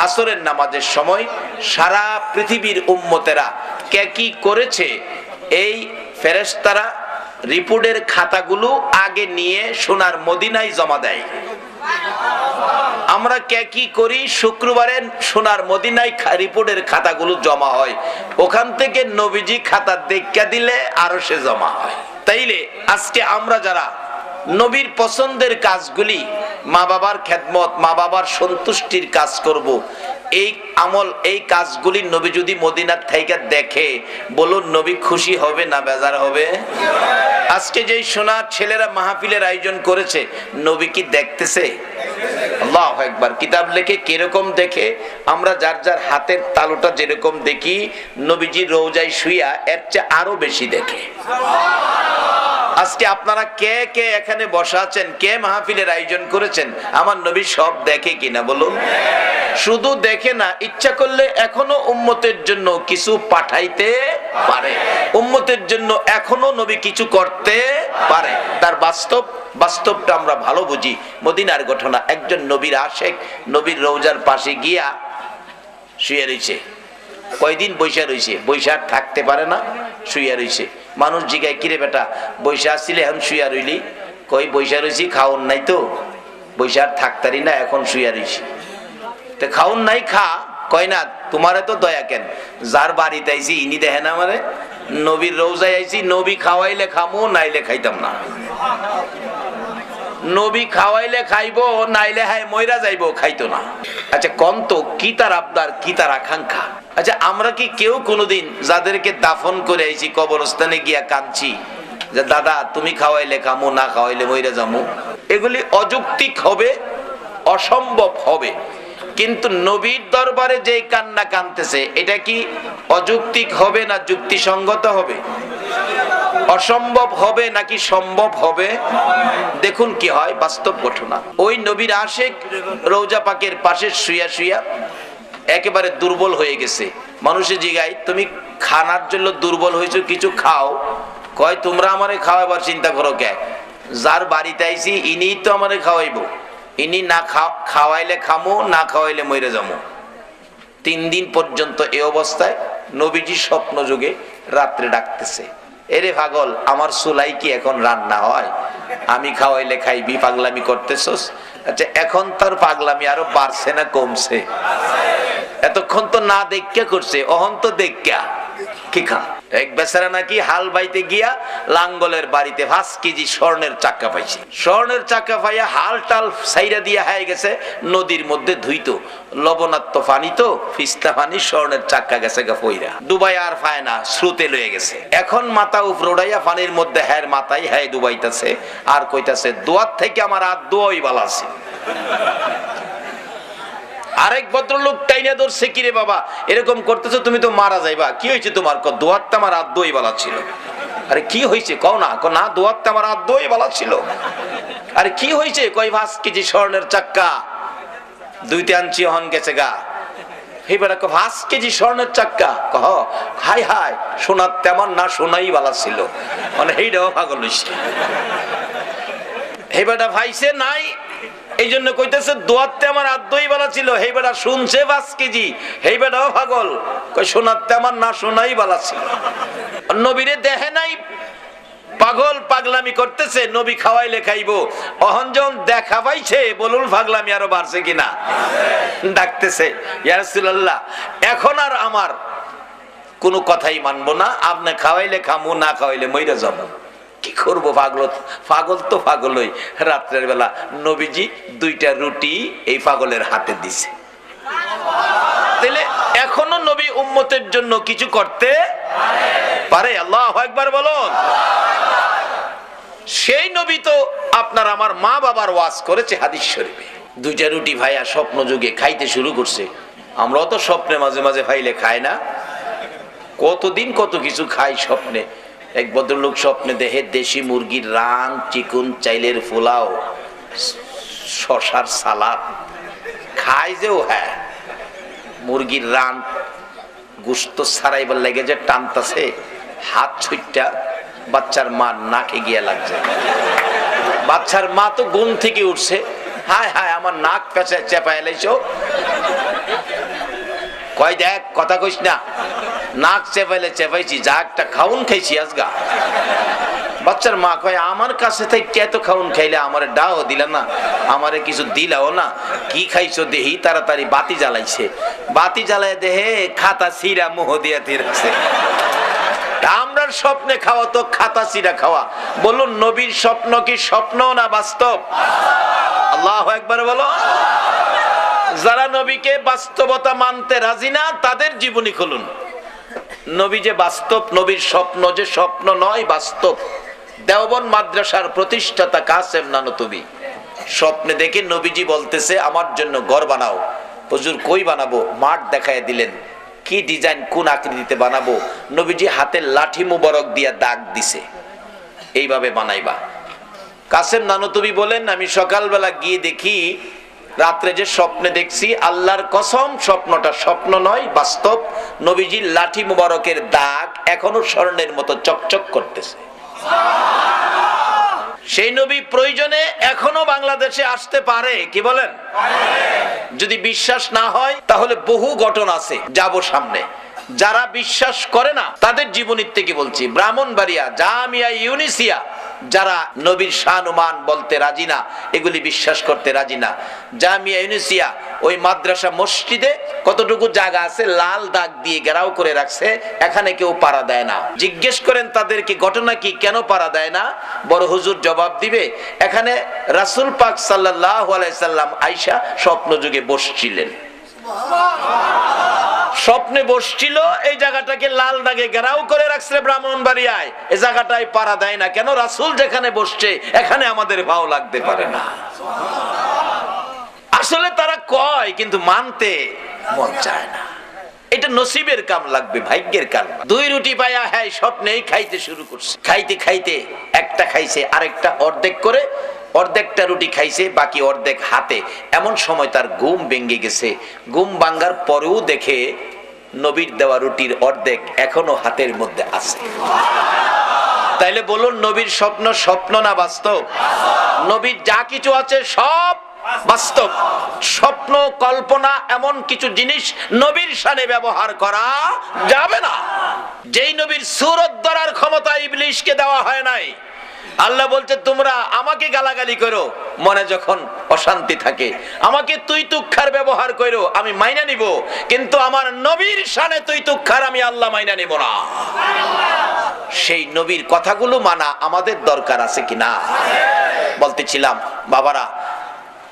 S1: আসরের নামাজের সময় সারা পৃথিবীর উম্মতেরা কে কি করেছে, এই ফেরেশতারা রিপোর্টের খাতাগুলো আগে নিয়ে সোনার মদিনায় জমা দেয়। আমরা কে কি করি, শুক্রবারে সোনার মদিনায় রিপোর্টের খাতাগুলো জমা হয়। ওখান থেকে নবীজি খাতা দেখা দিলে আরো সে জমা হয়। তাইলে আজকে আমরা যারা নবীর পছন্দের কাজগুলি, মা বাবার খেদমত, মা বাবার সন্তুষ্টির কাজ করব, এই আমল, এই কাজগুলি নবী যদি মদিনার থেকে দেখে, বলুন নবী খুশি হবে না বেজার হবে? আজকে যেই সোনার ছেলেরা মাহফিলের আয়োজন করেছে, নবী কি দেখতেছে? আল্লাহু আকবার। কিতাব লেখে কিরকম দেখে, আমরা যার যার হাতের তালুটা যেরকম দেখি, নবীজি রওজায় শুইয়া এর চেয়ে আরো বেশি দেখে। আজকে আপনারা কে কে এখানে বসা আছেন, কে মাহফিলের আয়োজন করেছেন, আমার নবী সব দেখে কিনা বলুন? শুধু দেখে না, ইচ্ছা করলে এখনো উম্মতের জন্য কিছু পাঠাইতে পারে। উম্মতের জন্য এখনো নবী কিছু করতে পারে। তার বাস্তবটা আমরা ভালো বুঝি। মদিনার ঘটনা, একজন নবীর আশেক নবীর রওজার পাশে গিয়া শুয়ে রয়েছে। কয়দিন বৈশা রইছে, বৈশা থাকতে পারে না, শুইয়া রইছে। মানুষ জিগায়, কিরে বেটা বৈশা আসছিলে এখন শুইয়া রইলি? কই বৈশা রইছি, খাওন নাই তো, বৈশা থাকতারি না, এখন শুইয়া রইছি। তো খাওন নাই, খা। কয় না তোমারে তো দয়া কেন, যার বাড়িতে আইছি ইনি দেখেন আমারে, নবীর রওজায় আইছি, নবী খাওয়াইলে খামো, নাইলে খাইতাম না। নবী খাওয়াইলে খাইবো, নাইলে হায় মইরা যাইবো, খাইতো না। আচ্ছা কোন তো কি তার আবদার, কি তার আকাঙ্ক্ষা? আচ্ছা আমরা কি কেউ কোনোদিন যাদেরকে দাফন করে আইছি কবরস্থানে গিয়া কাঁদছি যে দাদা তুমি খাওয়াইলে খামো, না খাওয়াইলে মইরা যামু? এগুলি অযৌক্তিক হবে, অসম্ভব হবে। কিন্তু নবীর দরবারে যে কান্না কাঁদতেছে এটা কি অযৌক্তিক হবে না যুক্তিসঙ্গত হবে? অসম্ভব হবে নাকি সম্ভব হবে? দেখুন কি হয় বাস্তব ঘটনা। ওই নবীর আশিক রওজা পাকের পাশে শুইয়া শুইয়া একেবারে দুর্বল হয়ে গেছে। মানুষে জিগায় তুমি খানার জন্য দুর্বল হয়েছো, কিছু খাও। কয় তোমরা আমারে খাওয়াবার চিন্তা করো কে? যার বাড়িতে আইছি ইনিই তো আমারে খাওয়াইবো, ইনি না খাওয়াইলে খামো, না খাওয়াইলে মরে যাবো। 3 দিন পর্যন্ত এই অবস্থায় নবীজি স্বপ্ন যুগে রাত্রে ডাকতেছে, এরে পাগল আমার চুলাই কি এখন রান্না হয়? আমি খাওয়াইলে খাইবি, পাগলামি করতেছস? আচ্ছা এখন তার পাগলামি আরো বাড়ছে না কমছে? এতক্ষণ তো না দেখা করছে, অহন তো দেখা কি খা। এক বেচারা নাকি হাল বাইতে গিয়া লাঙ্গলের বাড়িতে 5 কেজি স্বর্ণের চাক্কা পাইছে। স্বর্ণের চাক্কা পাইয়া হাল টাল সাইরা দিয়া হয়ে গেছে নদীর মধ্যে ধুইতো, লবণাক্ত পানি তো, ফিস্তা পানি, স্বর্ণের চাক্কা গেছে গা ফইরা, ডুবাই আর পায় না, স্রোতে লয়ে গেছে। এখন মাথা উপর উড়াইয়া পানির মধ্যে হ্যার মাথায় হ্যাঁ ডুবাইতেছে আর কইতাছে দোয়ার থেকে আমার আর দোয়াই বালা আছে। আরেক ভদ্রলোক টাইনা ধরছে, কিরে বাবা এরকম করতেছো, তুমি তো মারা যাইবা, কি হয়েছে তোমার? দোয়ারটা আমার আর দই বালা ছিল। আরে কি হয়েছে কও না? না দোয়ারটা আমার আর দই বালা ছিল। আরে কি হয়েছে? কই 5 কেজি স্বর্ণের চাক্কা 2তে আনছি, হন গেছে গা। এই বেটা 5 কেজি স্বর্ণের চাক্কা, কহ হাই হাই সোনার তেমন না, সোনাই বালা ছিল, মানে এইটাও পাগল হইছে। এই বেটা ভাইছে নাই, এই জন্য কইতেছে দোয়াতে আমার আদই বালা ছিল। হেই বেটা শুনছে 5 কেজি, হেই বেটাও পাগল, কই সোনাতে আমার না, সোনাই বালা ছিল। নবীরে দেখে নাই, পাগল পাগলামি করতেছে, নবী খাওয়াইলে খাইবো। অহন যখন দেখা পাইছে বলুন পাগলামি আরো বাড়ছে কিনা? ডাকতেছে, ইয়া রাসূলুল্লাহ এখন আর আমার কোনো কথাই মানবো না, আপনি খাওয়াইলে খামু, না খাওয়াইলে মইরা যাবো। কি করবো? পাগল তো পাগলই। রাত্রের বেলা নবীজি 2টা রুটি এই পাগলের হাতে দিছে। তাহলে এখনো নবী উম্মতের জন্য কিছু করতে পারে। আল্লাহু আকবার বলুন। সেই নবী তো আপনার আমার মা বাবার ওয়াজ করেছে হাদিস শরীফে। 2টা রুটি ভাইয়া স্বপ্ন যুগে খাইতে শুরু করছে। আমরাও তো স্বপ্নে মাঝে মাঝে ভাইলে খাই না? কতদিন কত কিছু খাই স্বপ্নে। এক ভদ্রলোক স্বপ্নে দেখে দেশি মুরগির রান, চিকুন, চাইলের পোলাও, শশার সালাদ খায় যেও। হ্যাঁ মুরগির রান গোশত ছাড়াইবার লেগে যে টানতাছে, হাত ছুটটা বাচ্চার মা নাকে গিয়া লাগছে। বাচ্চার মা তো ঘুম থেকে উঠছে, হায় হায় আমার নাক পেঁচায় চেপা এলাইছো। কয় দেখ কথা কইস না, নাক চেপাইলে চেপাইছি, যা একটা খাউন খাইছি আজগা। বাচ্চার মা কয় আমার কাছে থেকে এত খাউন খাইলে আমারে ডাও দিলা না, আমারে কিছু দিলাও না, কি খাইছো দেহি। তাড়াতাড়ি বাতি জ্বালাইছে, বাতি জ্বালায় দেহে খাতা সিরা মোহ দিয়া দিয়েছে। আমরার স্বপ্নে খাওয়া তো খাতা সিরা খাওয়া। বলুন নবীর স্বপ্ন কি স্বপ্ন না বাস্তব? আল্লাহু আকবার বলো। যারা নবীকে বাস্তবতা মানতে রাজি না তাদের জীবনী খুলুন। নবী যে বাস্তব, নবীর স্বপ্ন যে স্বপ্ন নয় বাস্তব। দেওবন্দ মাদ্রাসার প্রতিষ্ঠাতা কাসেম নানতুবি স্বপ্নে দেখে নবীজি বলতেছে আমার জন্য ঘর বানাও। হুজুর কই বানাবো? মাঠ দেখায় দিলেন, কি ডিজাইন কোন আকৃতিতে বানাবো। নবীজি হাতের লাঠি মুবারক দিয়া দাগ দিছে, এইভাবে বানাইবা। কাসেম নানতুবি বলেন আমি সকালবেলা গিয়ে দেখি রাত্রে যে স্বপ্নে দেখছি, আল্লাহর কসম স্বপ্নটা স্বপ্ন নয় বাস্তব। নবীজির লাঠি মুবারকের দাগ এখনো স্বর্ণের মতো চকচক করতেছে। সেই নবী প্রয়োজনে এখনো বাংলাদেশে আসতে পারে, কি বলেন? যদি বিশ্বাস না হয় তাহলে বহু ঘটনা আছে, যাব সামনে। যারা বিশ্বাস করে না তাদের জীবনীর থেকে বলছি। ব্রাহ্মণবাড়িয়া জামিয়া ইউনিসিয়া যারা নবীর শানুমান বলতে রাজি না, এগুলি বিশ্বাস করতে রাজি না, জামিয়া ইউনিসিয়া ওই মাদ্রাসা মসজিদে কতটুকু জায়গা আছে লাল দাগ দিয়ে ঘেরাও করে রাখছে, এখানে কেউ পাড়া দেয় না। জিজ্ঞেস করেন তাদেরকে ঘটনা কি, কেন পাড়া দেয় না? বড় হুজুর জবাব দিবে, এখানে রাসূল পাক সাল্লাল্লাহু আলাইহি সাল্লাম আয়েশা স্বপ্ন যুগে বসছিলেন, স্বপ্নে বসছিল, এই জায়গাটাকে লাল দাগে ঘেরাও করে রাখছে ব্রাহ্মণবাড়িয়ায়, এই জায়গাটায় পাড়া দেয় না। কেন? রাসূল যেখানে বসছে এখানে আমাদের ভাও লাগতে পারে না। আসলে তারা কয় কিন্তু মানতে মন চায় না। এটা নসিবের কাম লাগবে, ভাগ্যের কাম। 2 রুটি পায়া হ্যাঁ স্বপ্নেই খাইতে শুরু করছে, খাইতে খাইতে একটা খাইছে, আরেকটা অর্ধেক করে, অর্ধেকটা রুটি খাইছে, বাকি অর্ধেক হাতে। এমন সময় তার ঘুম ভেঙে গেছে। ঘুম ভাঙার পরেও দেখে নবীর দেওয়া রুটির অর্ধেক এখনো হাতের মধ্যে আছে। তাইলে বলুন, নবীর স্বপ্ন স্বপ্ন না বাস্তব? নবীর যা কিছু আছে সব বাস্তব। স্বপ্ন কল্পনা এমন কিছু জিনিস নবীর শানে ব্যবহার করা যাবে না। যেই নবীর সূরত ধরার ক্ষমতা ইবলিশকে দেওয়া হয় নাই। আল্লাহ বলছে তোমরা আমাকে গালাগালি করো মনে যখন অশান্তি থাকে, আমাকে তুই তুক্ষার ব্যবহার করো, আমি মাইনা নিব, কিন্তু আমার নবীর শানে তুই তুক্ষার আমি আল্লাহ মাইনা নিব না। সেই নবীর কথাগুলো মানা আমাদের দরকার আছে কিনা? বলতেছিলাম বাবারা,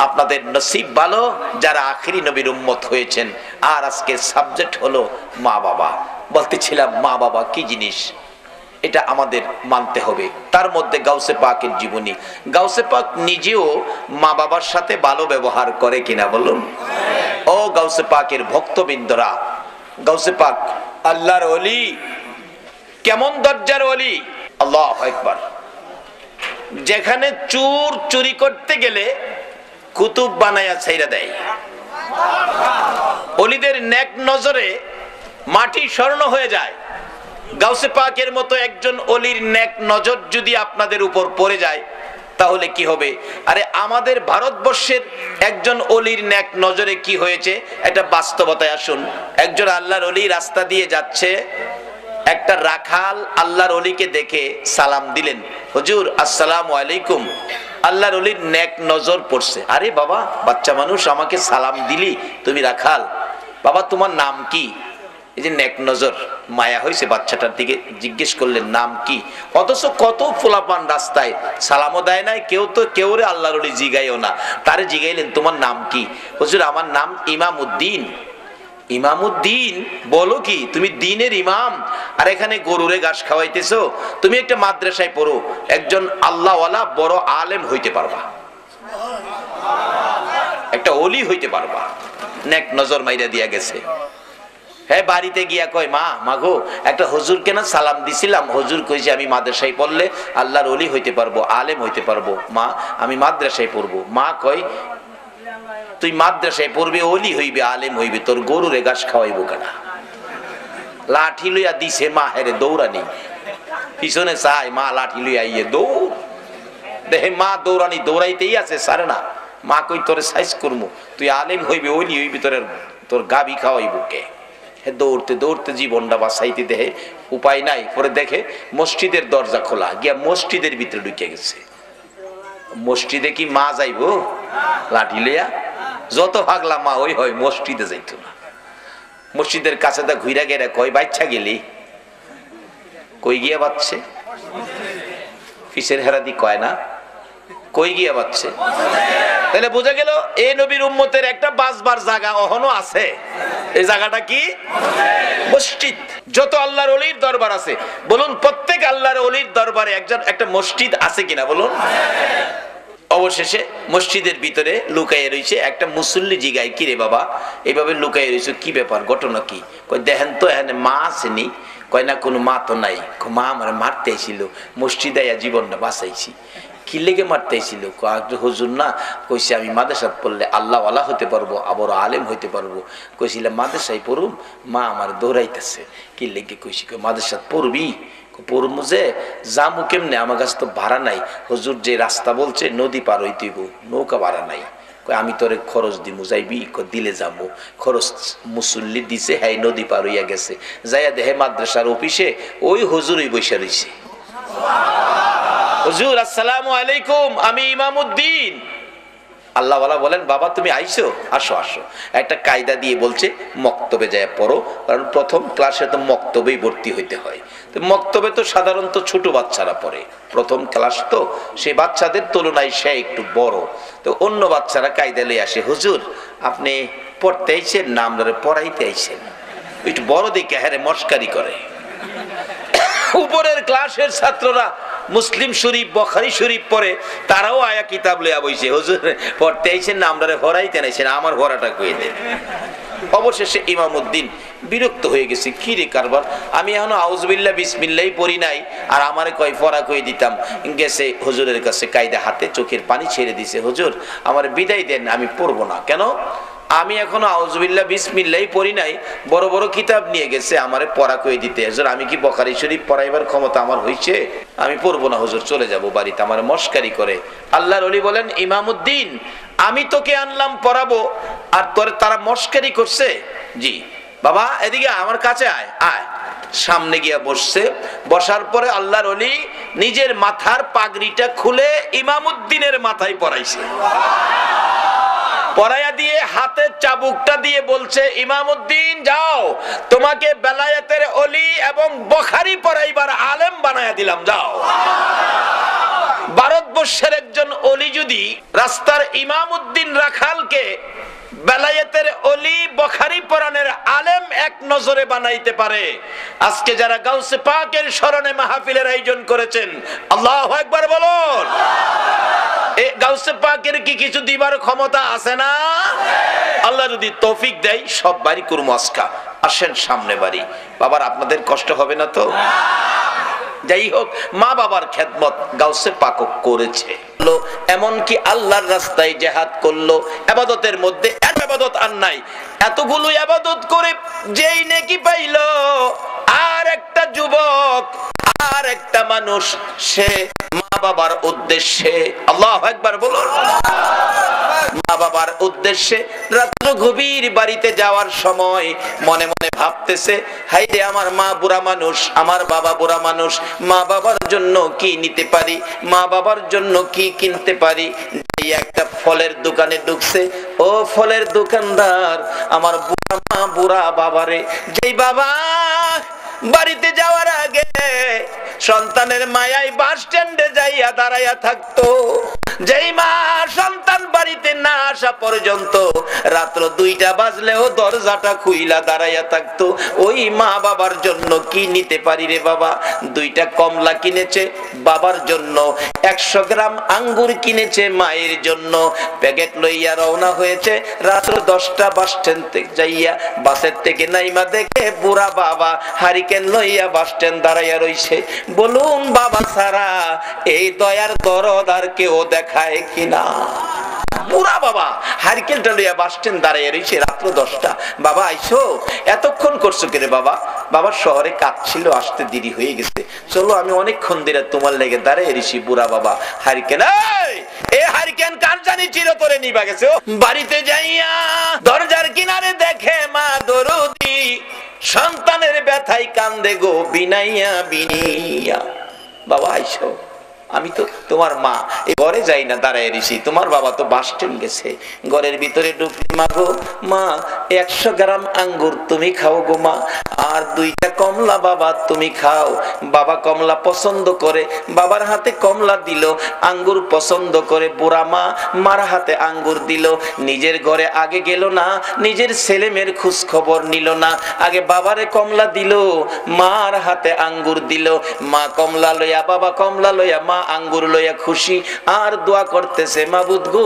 S1: আপনাদের নসিব ভালো যারা আখিরি নবীর উম্মত হয়েছেন। আর আজকের সাবজেক্ট হলো মা বাবা। বলতেছিলাম মা বাবা কি জিনিস, এটা আমাদের মানতে হবে। তার মধ্যে গাউসে পাকের জীবনী, গাউসে পাক নিজেও মা বাবার সাথে ভালো ব্যবহার করে কিনা বলুন? ও গাউসে পাকের ভক্তবৃন্দরা, গাউসে পাক আল্লাহর ওলি, কেমন দরজার ওলি! আল্লাহু আকবার। যেখানে চোর চুরি করতে গেলে কুতুব বানায়া ছাইরা দেয়। ওলিদের নেক নজরে মাটি স্বর্ণ হয়ে যায়। গাউসে পাকের মতো একজন ওলির নেক নজর যদি আপনাদের উপর পড়ে যায় তাহলে কি হবে? আরে আমাদের ভারতবর্ষের একজন ওলির নেক নজরে কি হয়েছে এটা বাস্তবতায় আসুন। একজন আল্লাহর ওলি রাস্তা দিয়ে যাচ্ছে, একটা রাখাল আল্লাহর ওলিকে দেখে সালাম দিলেন, হুজুর আসসালামু আলাইকুম। আল্লাহর ওলির নেক নজর পড়ছে, আরে বাবা বাচ্চা মানুষ আমাকে সালাম দিলি, তুমি রাখাল, বাবা তোমার নাম কি? এই যে নেক নজর, মায়া হয়েছে বাচ্চাটার দিকে, জিজ্ঞেস করলেন নাম কি? অথচ কত ফুলাপান রাস্তায় সালামও দেয় নাই, কেউ তো কেউ রে আল্লাহর ওলি জিগাইও না, তারে জিগাইলেন তোমার নাম কি? হুজুর আমার নাম ইমামউদ্দিন। ইমামউদ্দিন বলো কি? তুমি দ্বীনের ইমাম আর এখানে গরুরে ঘাস খাওয়াইতেছো? তুমি একটা মাদ্রাসায় পড়ো, একজন আল্লাহওয়ালা বড় আলেম হইতে পারবা, একটা ওলি হইতে পারবা। নেক নজর মাইরা দিয়া গেছে। হ্যাঁ, বাড়িতে গিয়া কয় মা মাগো একটা হুজুরকে না সালাম দিছিলাম, হুজুর কইছে আমি মাদ্রাসায় পড়লে আল্লাহর ওলি হইতে পারবো, আলেম হইতে পারবো। মা আমি মাদ্রাসায় পড়বো। মা কয় তুই মাদ্রাসায় পড়বে, ওলি হইবে, আলেম হইবে, তোর গরুরে ঘাস খাওয়াইবো কেনা? লাঠি লইয়া দিছে মা, হেরে দৌড়ানি, পিছনে চায় মা লাঠি লইয়া ইয়ে দৌড়, দেখে মা দৌড়ানি দৌড়াইতেই আছে, সারে না। মা কই তোরে সাইজ করবো, তুই আলেম হইবে, ওলি হইবি, তোর গাবি খাওয়াইবো কে? দৌড়তে দৌড়তে জীবনটা বাঁচাইতে দেহে উপায় নাই। পরে দেখে মসজিদের দরজা খোলা, গিয়া মসজিদের ভিতরে ঢুকে গেছে। মসজিদে কি মা যাইব লাঠি লইয়া? যত ভাগলা মা ওই হয়, মসজিদে যাইতো না। মসজিদের কাছে তা ঘুরা গেরা কয় বাচ্চা গেলি? কই গিয়া বাচ্চে? ফিসের হেরাদি কয় না, কই গিয়া বাচ্চে? তাহলে বোঝা গেল এই নবীর উম্মতের একটা বাসবার জায়গা এখনো আছে। এই জায়গাটা কি? মসজিদ। যত আল্লাহর ওলির দরবার আছে বলুন, প্রত্যেক আল্লাহর ওলির দরবারে একটা মসজিদ আছে কিনা বলুন? অবশেষে মসজিদের ভিতরে লুকাইয়ে রয়েছে একটা মুসল্লি জিগায়, কি রে বাবা এইভাবে লুকাইয়ে রয়েছে, কি ব্যাপার, ঘটনা কি? কই দেখেন তো এখানে মা আসেনি? কয় না কোনো মা তো নাই। মা আমার মারতে আইছিল, মসজিদে জীবনটা বাঁচাইছি। কি লেগে মারতে আইছিল? হুজুর না কইছে আমি মাদ্রাসায় পড়লে আল্লাহওয়ালা হতে পারবো, আবার আলেম হইতে পারবো। কইছিলাম মাদ্রাসায় পড়ুম, মা আমার দৌড়াইতেছে। কি লেগে কইছি? মাদ্রাসায় পড়বি? পড়বো যে জামু কেমনে, আমার কাছে তো ভাড়া নাই। হুজুর যে রাস্তা বলছে নদী পার হইতেইব, নৌকা ভাড়া নাই। আমি তোরে খরচ দিমু, যাইবি? দিলে যাবো। খরচ মুসল্লি দিছে, হ্যাঁ নদী পার হইয়া গেছে, যাইয়া দেহে মাদ্রাসার অফিসে ওই হুজুরই বসে রইছে। হুজুর আসসালামু আলাইকুম, আমি ইমামউদ্দিন। আল্লাহওয়ালা বলেন, বাবা তুমি আইছো, আসো আসো। একটা কায়দা দিয়ে বলছে মক্তবে যায় পড়ো, কারণ প্রথম ক্লাসে তো মক্তবেই ভর্তি হইতে হয়। তো মক্তবে তো সাধারণত ছোট বাচ্চারা পড়ে, প্রথম ক্লাস তো সেই বাচ্চাদের তুলনায় সে একটু বড়। তো অন্য বাচ্চারা কায়দা লই আসে, হুজুর আপনি পড়তে আইছেন না আমরা পড়াইতে আইছেন? একটু বড় দিকে হ্যাঁ মস্কারি করে। উপরের ক্লাসের ছাত্ররা মুসলিম শরীফ বুখারী শরীফ পড়ে, তারাও আয়া কিতাব লইয়া বইছে, হুজুর পড়তে আইছেন না আমরা পড়াইতে আইছেন, আমার পড়াটা কইয়ে দেন। অবশেষে ইমামউদ্দিন বিরক্ত হয়ে গেছে, কি রে কারবার, আমি এখনো আউযুবিল্লাহ বিসমিল্লাহ পড়ি নাই, আর আমারে কয় পড়া কই দিতাম। গেছে হুজুরের কাছে, কায়দা হাতে চোখের পানি ছেড়ে দিছে, হুজুর আমার বিদায় দেন, আমি পড়বো না। কেন? আমি এখনো আউযুবিল্লাহ বিসমিল্লাহ পড়ি নাই, বড় বড় কিতাব নিয়ে গেছে আমারে পড়া কই দিতে। হুজুর আমি কি বুখারী শরীফ পড়াইবার ক্ষমতা আমার হইছে? আমি পড়বো না হুজুর, চলে যাব বাড়িতে। আমার মস্কারি করে। আল্লাহর ওলি বলেন, ইমামউদ্দিন আমি তোকে আনলাম পড়াবো, আর তোরে তারা মস্কারি করছে। জি বাবা এদিকে আমার কাছে আয়। আয় সামনে গিয়া বসছে। বসার পরে আল্লাহর ওলি নিজের মাথার পাগড়িটা খুলে ইমামউদ্দিনের মাথায় পরাইছে। পরাইয়া দিয়ে হাতের চাবুকটা দিয়ে বলছে, ইমামউদ্দিন যাও, তোমাকে বেলায়েতের ওলি এবং বুখারী পড়াইবার আলেম বানায়া দিলাম, যাও। ভারতবর্ষের একজন ওলি যদি রাস্তার ইমামউদ্দিন রাখালকে বেলায়েতের ওলি বুখারী পড়ানোর আলেম এক নজরে বানাইতে পারে, আজকে যারা গাউসে পাকের স্মরণে মাহফিলের আয়োজন করেছেন, আল্লাহু আকবার বলুন। এই গাউসে পাকের কি কিছু দিবার ক্ষমতা আছে না? আল্লাহ যদি তৌফিক দেয় সব বাড়ি করবো আজকা। আসেন সামনে বাড়ি। বাবার আপনাদের কষ্ট হবে না তো? যাই হোক, মা বাবার খেদমত গাউসে পাক করেছে, এমনকি আল্লাহর রাস্তায় জিহাদ করলো। ইবাদতের মধ্যে ইবাদত আর নাই, এতগুলো ইবাদত করে যেই নেকি পাইলো, আর একটা যুবক আর একটা মানুষ সে মা বাবার উদ্দেশ্যে, আল্লাহু আকবার বলুন, মা বাবার উদ্দেশ্যে রাত্র গভীর বাড়িতে যাওয়ার সময় মনে মনে ভাবতেছে, হাই রে আমার মা বুড়া মানুষ, আমার বাবা বুড়া মানুষ, মা বাবার জন্য কি নিতে পারি, মা বাবার জন্য কি কিনতে পারি। একটা ফলের দোকানে ঢুকছে, ও ফলের দোকানদার, আমার বুড়া মা বুড়া বাবারে, যেই বাবা বাড়িতে যাওয়ার আগে সন্তানের মায়ায় বাস স্ট্যান্ডে যাইয়া দাঁড়াইয়া থাকতো, যেই মা সন্তান বাড়িতে না আসা পর্যন্ত রাত্র 2টা বাজলেও দরজাটা খুইলা দাঁড়াইয়া থাকতো, ওই মা বাবার জন্য কি নিতে পারি রে বাবা? 2টা কমলা কিনেছে বাবার জন্য, 100 গ্রাম আঙ্গুর কিনেছে মায়ের জন্য, প্যাকেট লইয়া রওনা হয়েছে। রাত্র 10টা বাস স্ট্যান্ড থেকে যাইয়া বাসের থেকে নাইমা দেখে বুড়া বাবা হারিকেন লইয়া বাস স্ট্যান্ড দাঁড়াইয়া রইছে। বলুন বাবা ছাড়া এই দয়ার দরদ আর কেউ দেখায় কিনা? বুড়া বাবা হারিকেনটা লইয়া বাস স্ট্যান্ড দাঁড়াইয়া রইছে, রাত্র 10টা। বাবা আইছো, এতক্ষণ করছো কেন বাবা? বাবার শহরে কাজ ছিল, আসতে দেরি হয়ে গেছে, চলো আমি অনেকক্ষণ ধরে তোমার লেগে দাঁড়িয়ে রইছি। বুড়া বাবা হারিকেন, এই হারিকেন কার জানি চিরতরে নিবা গেছে। বাড়িতে যাইয়া দরজার কিনারে দেখে মা দরদি সন্তানের ব্যথায় কান্দে গো বিনাইয়া বিনিয়া। বাবা আইছো, আমি তো তোমার মা, এই ঘরে যাই না, দাঁড়ায় রইছি, তোমার বাবা তো বাস স্ট্যান্ড গেছে। ঘরের ভিতরে ঢুকলি, মা গো মা 100 গ্রাম আঙ্গুর তুমি খাও গো মা, আর 2টা কমলা বাবা তুমি খাও। বাবা কমলা পছন্দ করে, বাবার হাতে কমলা দিল, আঙ্গুর পছন্দ করে, বুড়া মা মার হাতে আঙ্গুর দিল। নিজের ঘরে আগে গেল না, নিজের ছেলে মেয়ের খোঁজ খবর নিল না, আগে বাবারে কমলা দিল, মার হাতে আঙ্গুর দিল। মা কমলা লইয়া, বাবা কমলা লইয়া, মা আঙ্গুর লইয়া খুশি, আর দোয়া করতেছে, মাবুদ গো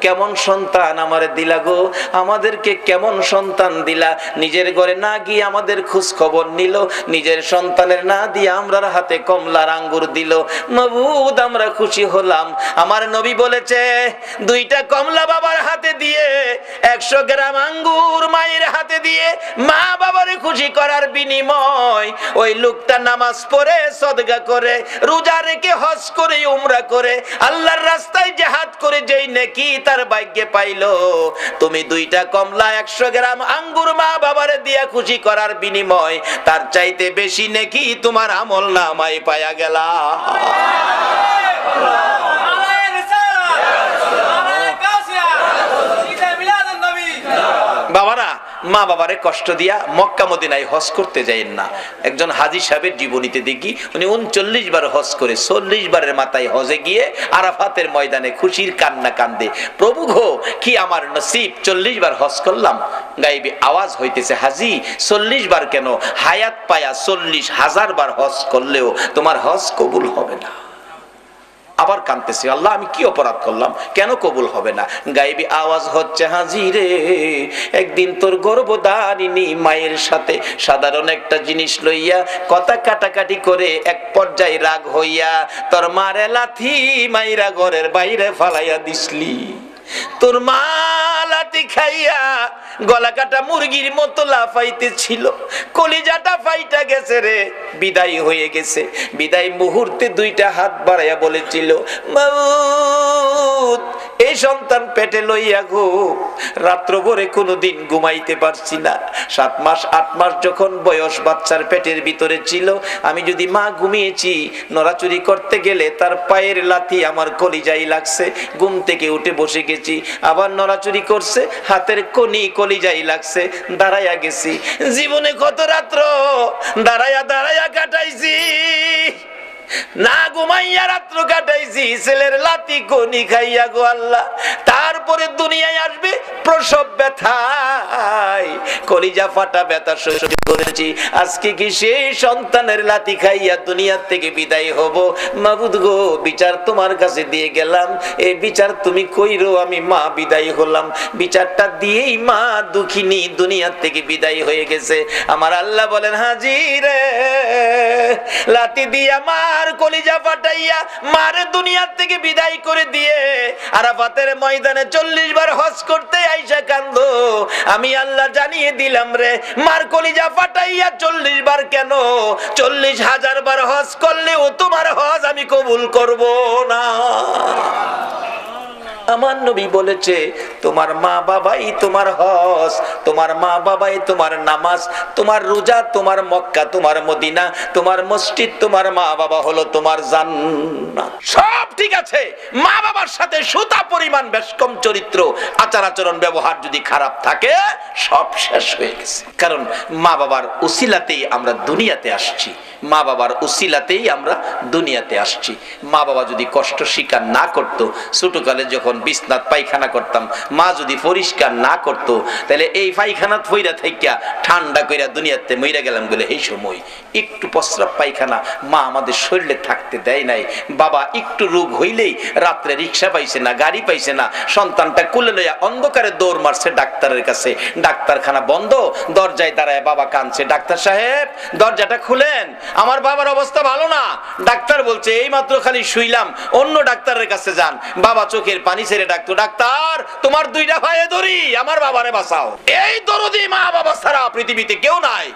S1: কেমন সন্তান আমারে দিলা গো, আমাদেরকে কেমন সন্তান দিলা। নিজের ঘরে না গিয়ে আমাদের খোঁজ খবর নিল, নিজের সন্তানের না দিয়ে আমরার হাতে কমলার আঙ্গুর দিল। মাবুদ আমরা খুশি হলাম। আমার নবী বলেছে, 2টা কমলা বাবার হাতে দিয়ে, 100 গ্রাম আঙ্গুর মায়ের হাতে দিয়ে মা বাবারে খুশি করার বিনিময় ওই লোকটা নামাজ পড়ে, সদকা করে, রোজা রেখে, হজ হজ করে উমরা করে আল্লাহর রাস্তায় জিহাদ করে যেই নেকি তার ভাগ্যে পাইলো, তুমি 2টা কমলা 100 গ্রাম আঙ্গুর মা বাবারে দিয়া খুশি করার বিনিময় তার চাইতে বেশি নেকি তোমার আমলনামায় পায়া গেলা। বাবারা, মা বাবারে কষ্ট দিয়া মক্কা মদিনায় হজ করতে যাইেন না। একজন হাজী সাহেবের জীবনীতে দেখি উনি 39 বার হজ করে 40 বারের মাথায় হজে গিয়ে আরাফাতের ময়দানে খুশির কান্না কান্দে, প্রভু গো কি আমার নসিব, 40 বার হজ করলাম। গায়েবী আওয়াজ হইতেছে, হাজী 40 বার কেন, হায়াত পায়া 40,000 বার হজ করলেও তোমার হজ কবুল হবে না। আবার কাঁদতেছি, আল্লাহ আমি কি অপরাধ করলাম, কেন কবুল হবে না? গায়েবী আওয়াজ হচ্ছে, হাজী রে একদিন তোর গর্ভধারিণী মায়ের সাথে সাধারণ একটা জিনিস লইয়া কথা কাটাকাটি করে এক পর্যায়ে রাগ হইয়া তোর মারে লাথি মাইরা ঘরের বাইরে ফালাইয়া দিসলি। তোর মা লাঠি খাইয়া গলা কাটা মুরগির মতো লাফাইতে ছিল, কলিজাটা ফাইটা গেছে রে, বিদায় হয়ে গেছে। বিদায় মুহূর্তে 2টা হাত বাড়াইয়া বলেছিল, মাউত এই সন্তান পেটে লইয়া গো রাত্র ভরে কোনোদিন ঘুমাইতে পারছি না। 7 মাস 8 মাস যখন বয়স বাচ্চার পেটের ভিতরে ছিল, আমি যদি মা ঘুমিয়েছি নড়াচুরি করতে গেলে তার পায়ের লাথি আমার কলিজায় লাগছে, ঘুম থেকে উঠে বসে গেছি, আবার নড়াচুরি করছে হাতের কনি কলিজায় লাগছে, দাঁড়াইয়া গেছি। জীবনে কত রাত্র দাঁড়াইয়া দাঁড়াইয়া কাটাইছি, না ঘুমাইয়া রাত্র কাটাইছি, ছেলের লাতি কনি খাইয়া গো আল্লাহ। তারপরে দুনিয়ায় আসবে প্রসব ব্যথায় কলিজা ফাটা ব্যথা সহ্য করেছি, আজকে কি সেই সন্তানের লাতি খাইয়া দুনিয়া থেকে বিদায় হব? মাবুদ গো বিচার তোমার কাছে দিয়ে গেলাম, এই বিচার তুমি কইরো, আমি মা বিদায় হলাম। বিচারটা দিয়েই মা দুঃখিনী দুনিয়া থেকে বিদায় হয়ে গেছে। আমার আল্লাহ বলেন, হাজী রে লাতি দিয়া মার কলিজা ফাটাইয়া মারে দুনিয়া থেকে বিদায় করে দিয়ে আরাফাতের ময়দানে 40 বার হজ করতে আইসা কান্দো, আমি আল্লাহ জানিয়ে দিলাম রে, মার কলিজা ফাটাইয়া 40 বার কেন, 40,000 বার হজ করলেও তোমার হজ আমি কবুল করব না। আমার নবী বলেছে, তোমার মা বাবাই তোমার হজ, তোমার মা বাবাই তোমার নামাজ, তোমার রোজা, তোমার মক্কা, তোমার মদিনা, তোমার মসজিদ, তোমার মা বাবা হলো তোমার জান্নাত। সব ঠিক আছে, মা বাবার সাথে সুতা পরিমাণ বেশকম চরিত্র আচার আচরণ ব্যবহার যদি খারাপ থাকে সব শেষ হয়ে গেছে। কারণ মা বাবার উসিলাতেই আমরা দুনিয়াতে আসছি, মা বাবার উসিলাতেই আমরা দুনিয়াতে আসছি। মা বাবা যদি কষ্ট স্বীকার না করতো, ছোটকালে যখন বিছনাত পায়খানা করতাম মা যদি পরিষ্কার না করতো, তাহলে এই পায়খানা ফইরা থাইকা ঠান্ডা কইরা দুনিয়াতে মইরা গেলাম বলে এই সময় একটু প্রস্রাব পায়খানা মা আমাদের শরীরে থাকতে দেয় নাই। বাবা একটু রোগ হইলেই রাত্রে রিক্সা পাইছে না, গাড়ি পাইছে না, সন্তানটা কোলে লইয়া অন্ধকারে দৌড় মারছে ডাক্তারের কাছে, ডাক্তারখানা বন্ধ, দরজায় দাঁড়ায় বাবা কাঁদছে, ডাক্তার সাহেব দরজাটা খুলেন, আমার বাবার অবস্থা ভালো না। ডাক্তার বলছে এই মাত্র খালি শুইলাম, অন্য ডাক্তারের কাছে যান। বাবা চোখের পানি ছেড়ে ডাকতো, ডাক্তার তোমার 2টা পায়ে ধরি, আমার বাবারে বাঁচাও। এই দরদি মা বাবা ছাড়া পৃথিবীতে কেউ নাই।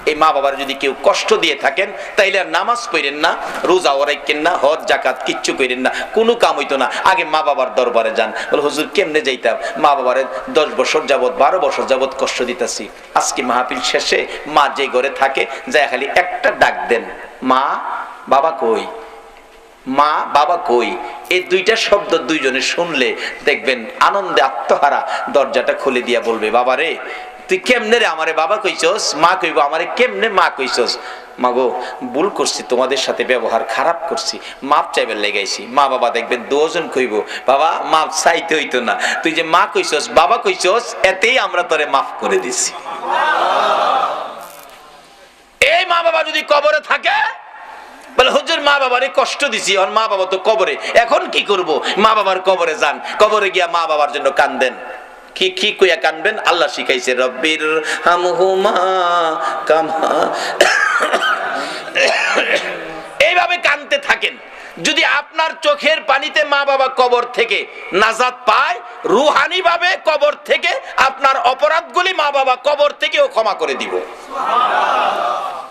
S1: এই মা বাবার যদি কেউ কষ্ট দিয়ে থাকেন তাইলে আর নামাজ পড়েন না, রোজাও রাখেন না, হজ জাকাত কিচ্ছু করেন না, কোনো কাম হইতো না। আগে মা বাবার দরবারে যান, বলে হুজুর কেমনে যাইতাম, মা বাবারে 10 বছর যাবত 12 বছর যাবত কষ্ট দিতেছি, আজকে মাহফিল শেষে মা যে ঘরে থাকে যায় খালি একটা ডাক দেন, মা বাবা কই, মা বাবা কই। এই 2টা শব্দ 2 জনে শুনলে দেখবেন আনন্দে আত্মহারা দরজাটা খুলে দিয়া বলবে, বাবা রে তুই কেমনে রে আমারে বাবা কইছস, মা কইব আমারে কেমনে মা কইছস। মাগো ভুল করছি, তোমাদের সাথে ব্যবহার খারাপ করছি, মাপ চাইবার লেগাইছি। মা বাবা দেখবেন 2 জন কইব, বাবা মাপ চাইতে হইতো না, তুই যে মা কইছস বাবা কইছস এতেই আমরা তোরে মাফ করে দিছি। এই মা বাবা যদি কবরে থাকে বলে হুজুর মা বাবারে কষ্ট দিছি, আর মা বাবা তো কবরে, এখন কি করব? মা বাবার কবরে যান, কবরে গিয়া মা বাবার জন্য কান্দেন। কি কি কইয়া কানবেন? আল্লাহ শিখাইছে, রব্বির হামহুমা কামা, এইভাবে কানতে থাকেন। যদি আপনার চোখের পানিতে মা বাবা কবর থেকে নাজাত পায়, রুহানি ভাবে কবর থেকে আপনার অপরাধগুলি মা বাবা কবর থেকেও ক্ষমা করে দিব।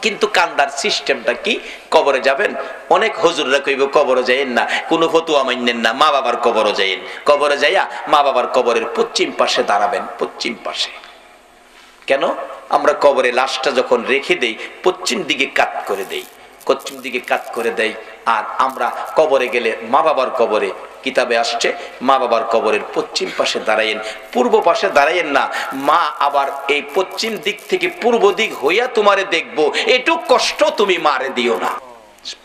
S1: কিন্তু কান্দার সিস্টেমটা কি? কবরে যাবেন, অনেক হুজুররা কইব কবরে যাইয়েন না, কোনো ফতুয়া মানেন না, মা বাবার কবরে যাইয়েন। কবরে যাইয়া মা বাবার কবরের পশ্চিম পাশে দাঁড়াবেন, পশ্চিম পাশে। কেন? আমরা কবরে লাশটা যখন রেখে দেই পশ্চিম দিকে কাত করে দেই, পশ্চিম দিকে কাত করে দেই। আর আমরা কবরে গেলে মা বাবার কবরে, কিতাবে আসছে মা বাবার কবরের পশ্চিম পাশে দাঁড়াইয়েন, পূর্ব পাশে দাঁড়াইয়েন না। মা আবার এই পশ্চিম দিক থেকে পূর্ব দিক হইয়া তোমারে দেখবো, এটুক কষ্ট তুমি মারে দিও না।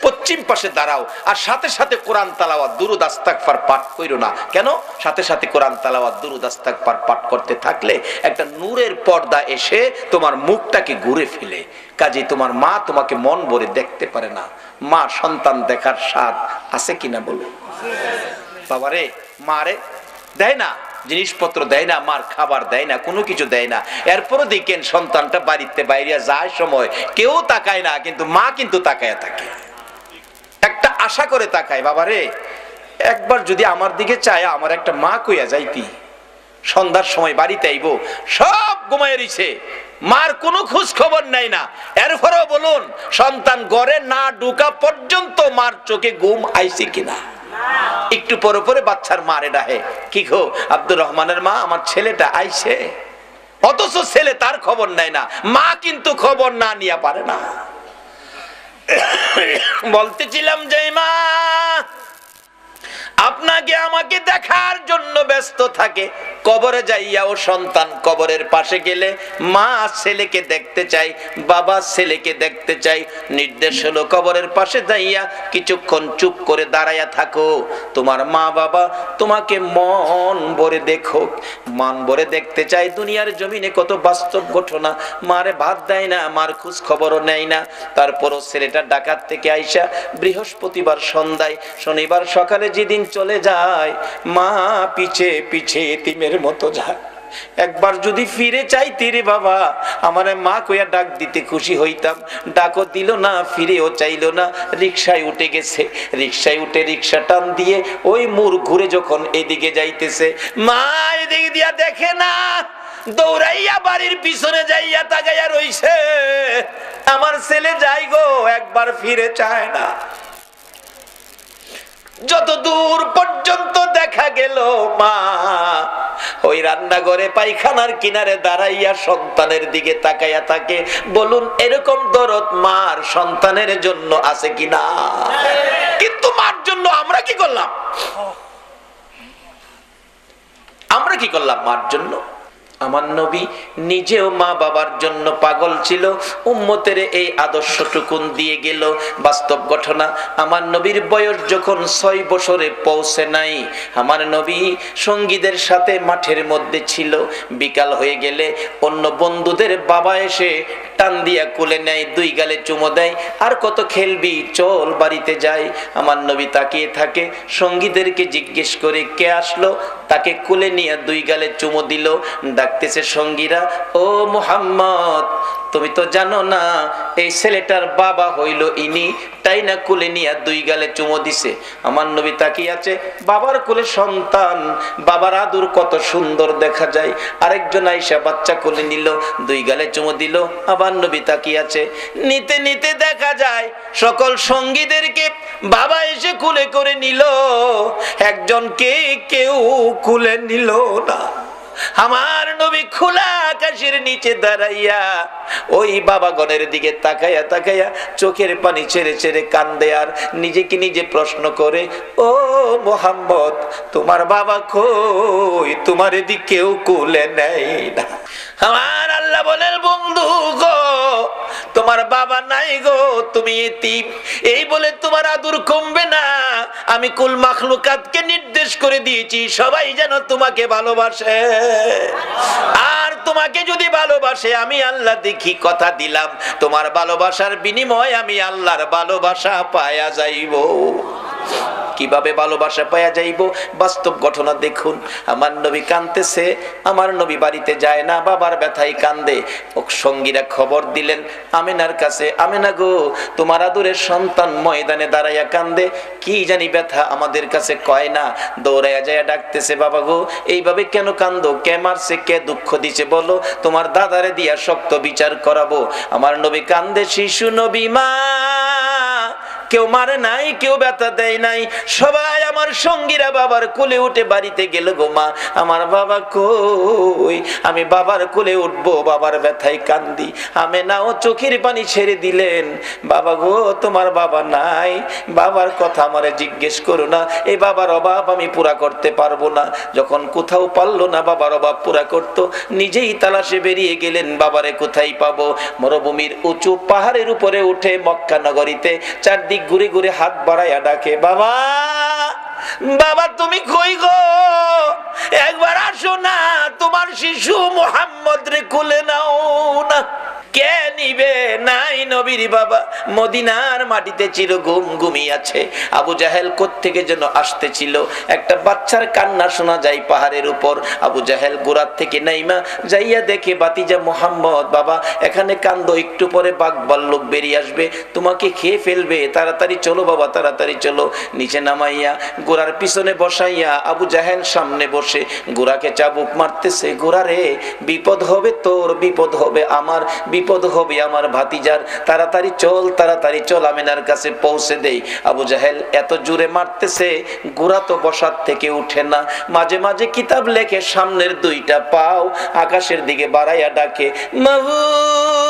S1: পশ্চিম পাশে দাঁড়াও, আর সাথে সাথে কোরআন তালাওয়াত দুরূদ ইস্তিগফার পাঠ কইরো না। কেন? সাথে সাথে কোরআন তালাওয়াত দুরূদ ইস্তিগফার পাঠ করতে থাকলে একটা নূরের পর্দা এসে তোমার মুখটাকে ঘুরে ফেলে। কাজে তোমার মা তোমাকে মন ভরে দেখতে পারে না। মা সন্তান দেখার স্বাদ আছে কিনা বলো? বাবারে, মারে দেয় না, জিনিসপত্র দেয় না, মার খাবার দেয় না, কোনো কিছু দেয় না। এরপরও দেখেন সন্তানটা বাড়িতে বাইরে যায় সময় কেউ তাকায় না, কিন্তু মা কিন্তু তাকায় থাকে, একটা আশা করে তাকায়। বাবারে, একবার যদি আমার দিকে চায় আমার একটা মা কইয়া যাইতি। সন্ধ্যার সময় বাড়িতে আইব, সব ঘুমায় রইছে, মার কোনো খোঁজ খবর নাই না। এরপরও বলুন, সন্তান ঘরে না ঢুকা পর্যন্ত মার চোখে ঘুম আইছে কিনা? একটু পরে পরে বাচ্চার মারে ডাহে, কি গো আব্দুর রহমানের মা, আমার ছেলেটা আইছে। অথচ ছেলে তার খবর নাই না, মা কিন্তু খবর না নিয়ে পারে না। বলতেছিলাম যে মা আপনাকে আমাকে দেখার জন্য ব্যস্ত থাকে, কবরে যাইয়া ও সন্তান কবরের পাশে গেলে মা ছেলেকে দেখতে চাই, বাবা ছেলেকে দেখতে চাই। নির্দেশ হলো কবরের পাশে যাইয়া কিছুক্ষণ চুপ করে দাঁড়াইয়া থাকো। তোমার মা বাবা তোমাকে মন ভরে দেখো, মন ভরে দেখতে চাই। দুনিয়ার জমিনে কত বাস্তব ঘটনা, মারে ভাত দেয় না, মার খোঁজ খবরও নেয় না। তারপরও ছেলেটা ডাকাত থেকে আইসা বৃহস্পতিবার সন্ধ্যায়, শনিবার সকালে যেদিন চলে যায়, মা পিছে পিছে এতিমের মতো যায়। একবার যদি ফিরে চাইতি রে বাবা, আমারে মা কইয়া ডাক দিতে খুশি হইতাম। ডাকও দিল না, ফিরেও চাইলো না। রিকশায় উঠে গেছে, রিকশায় উঠে রিকশা টান দিয়ে ওই মোড় ঘুরে যখন এদিকে যাইতেছে, মা এদিকে দিয়া দেখে না, দৌড়াইয়া বাড়ির পিছনে যাইয়া তাকাইয়া রইছে। আমার ছেলে যাই গো, একবার ফিরে চায় না। যত দূর পর্যন্ত দেখা গেল মা ওই রান্নাঘরে পায়খানার কিনারে দাঁড়াইয়া সন্তানের দিকে তাকাইয়া থাকে। বলুন, এরকম দরদ মার সন্তানের জন্য আছে কিনা? কিন্তু মার জন্য আমরা কি করলাম? আমরা কি করলাম মার জন্য? আমার নবী নিজেও মা বাবার জন্য পাগল ছিল, উম্মতের এই আদর্শটুকুন দিয়ে গেল। বাস্তব ঘটনা, আমার নবীর বয়স যখন 6 বছরে পৌঁছে নাই, আমার নবী সঙ্গীদের সাথে মাঠের মধ্যে ছিল। বিকাল হয়ে গেলে অন্য বন্ধুদের বাবা এসে টান দিয়া কোলে নেয়, 2 গালে চুমো দেয়, আর কত খেলবি, চল বাড়িতে যাই। আমার নবী তাকিয়ে থাকে, সঙ্গীদেরকে জিজ্ঞেস করে কে আসলো, তাকে কোলে নিয়ে 2 গালে চুমো দিল। ডাকতেছে সঙ্গীরা, ও মুহাম্মদ, তুমি তো জানো না এই ছেলেটার বাবা হইল ইনি, তাই না কোলে নিয়ে 2 গালে চুমো দিছে। আমার নবী তাকিয়ে আছে, বাবার কোলে সন্তান, বাবার আদর কত সুন্দর দেখা যায়। আরেকজন আইসা বাচ্চা কোলে নিল, 2 গালে চুমো দিল। আবার নবী তাকিয়ে আছে, নিতে নিতে দেখা যায় সকল সঙ্গীদেরকে বাবা এসে কোলে করে নিল, একজনকে কেউ কোলে নিল না। আমার নবী খোলা আকাশের নিচে দাঁড়াইয়া ওই বাবাগণের দিকে তাকাইয়া তাকাইয়া চোখের পানি ছেড়ে ছেড়ে কান্দে, আর নিজেকে নিজে প্রশ্ন করে, ও মুহাম্মদ, তোমার বাবা কই? তোমার দিকেও কোলে নেই না। আমার আল্লাহ বলেন, বন্ধু গো, তোমার বাবা নাই গো, তুমি এতিম। এই বলে তোমার আদর কমবে না। আমি কুল মাখলুকাতকে নির্দেশ করে দিয়েছি সবাই যেন তোমাকে ভালোবাসে, আর তোমাকে যদি ভালোবাসে আমি আল্লাহ দেখি, কথা দিলাম তোমার ভালোবাসার বিনিময়ে আমি আল্লাহর ভালোবাসা পায়া যাইব। কিভাবে ভালোবাসা পাওয়া যাইব বাস্তব ঘটনা দেখুন। আমার নবী কাঁদতেছে, আমার নবী বাড়িতে যায় না, বাবার ব্যথায় কান্দে। সঙ্গীরা খবর দিলেন আমেনার কাছে, আমেনা গো তোমার আদরের সন্তান ময়দানে দাঁড়াইয়া কান্দে, কি জানি ব্যথা আমাদের কাছে কয় না। দৌড়াইয়া যায় ডাকতেছে, বাবা গো এইভাবে কেন কান্দো, কে মারছে, কে দুঃখ দিছে বলো, তোমার দাদারে দিয়া শক্ত বিচার করাবো। আমার নবী কান্দে, শিশু নবী মা, কেউ মারে নাই, কেউ ব্যথা দেয় নাই, সবাই আমার সঙ্গীরা বাবার কোলে উঠে বাড়িতে গেল গো মা, আমার বাবা কই, আমি বাবার কোলে উঠবো, বাবার ব্যথায় কান্দি। আমেনাও চোখের পানি ছেড়ে দিলেন, বাবা গো তোমার বাবা নাই, বাবার কথা আমারে জিজ্ঞেস করো না, এই বাবার অভাব আমি পুরা করতে পারবো না। যখন কোথাও পারলো না বাবার অভাব পুরা করতো, নিজেই তালাশে বেরিয়ে গেলেন, বাবারে কোথায় পাবো। মরুভূমির উঁচু পাহাড়ের উপরে উঠে মক্কা নগরীতে চারদিক ঘুরে ঘুরে হাত বাড়াইয়া ডাকে, বাবা বাবা তুমি কই গো, একবার আসো না, তোমার শিশু মুহাম্মদ রে কোলে নাও না। কে নিবে? নাই নবীর বাবা মদিনার মাটিতে চির ঘুমিয়াছে। আবু জাহেল কোত্থেকে যেন আসতেছিল, একটা বাচ্চার কান্না শোনা যায় পাহাড়ের উপর। আবু জাহেল গোড়ার থেকে নাইমা যাইয়া দেখে বাতিজা মুহাম্মদ, বাবা এখানে কান্দো, একটু পরে বাঘ ভাল্লুক বেরিয়ে আসবে, তোমাকে খেয়ে ফেলবে, তাড়াতাড়ি চলো বাবা, তাড়াতাড়ি চলো। নিচে নামাইয়া গোড়ার পিছনে বসাইয়া আবু জাহেল সামনে বসে গোড়াকে চাবুক মারতেছে, গোড়া রে বিপদ হবে তোর, বিপদ হবে আমার, বিপদ হবে আমার ভাতিজার, তাড়াতাড়ি চল, তাড়াতাড়ি চল, আমিনার কাছে পৌঁছে দেই। আবু জাহেল এত জোরে মারতেছে, গোড়া তো বসার থেকে উঠে না। মাঝে মাঝে কিতাব লেখে সামনের দুইটা পাও আকাশের দিকে বাড়াইয়া ডাকে, মাবুদ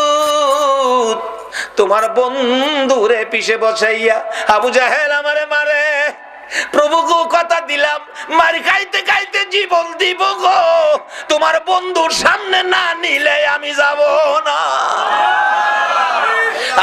S1: তোমার বন্ধুরে পিছে বসাইয়া আবু জাহেল আমারে মারে, প্রভু গো কথা দিলাম মার খাইতে খাইতে জীবন দিব গো, তোমার বন্ধুর সামনে না নিলে আমি যাব না।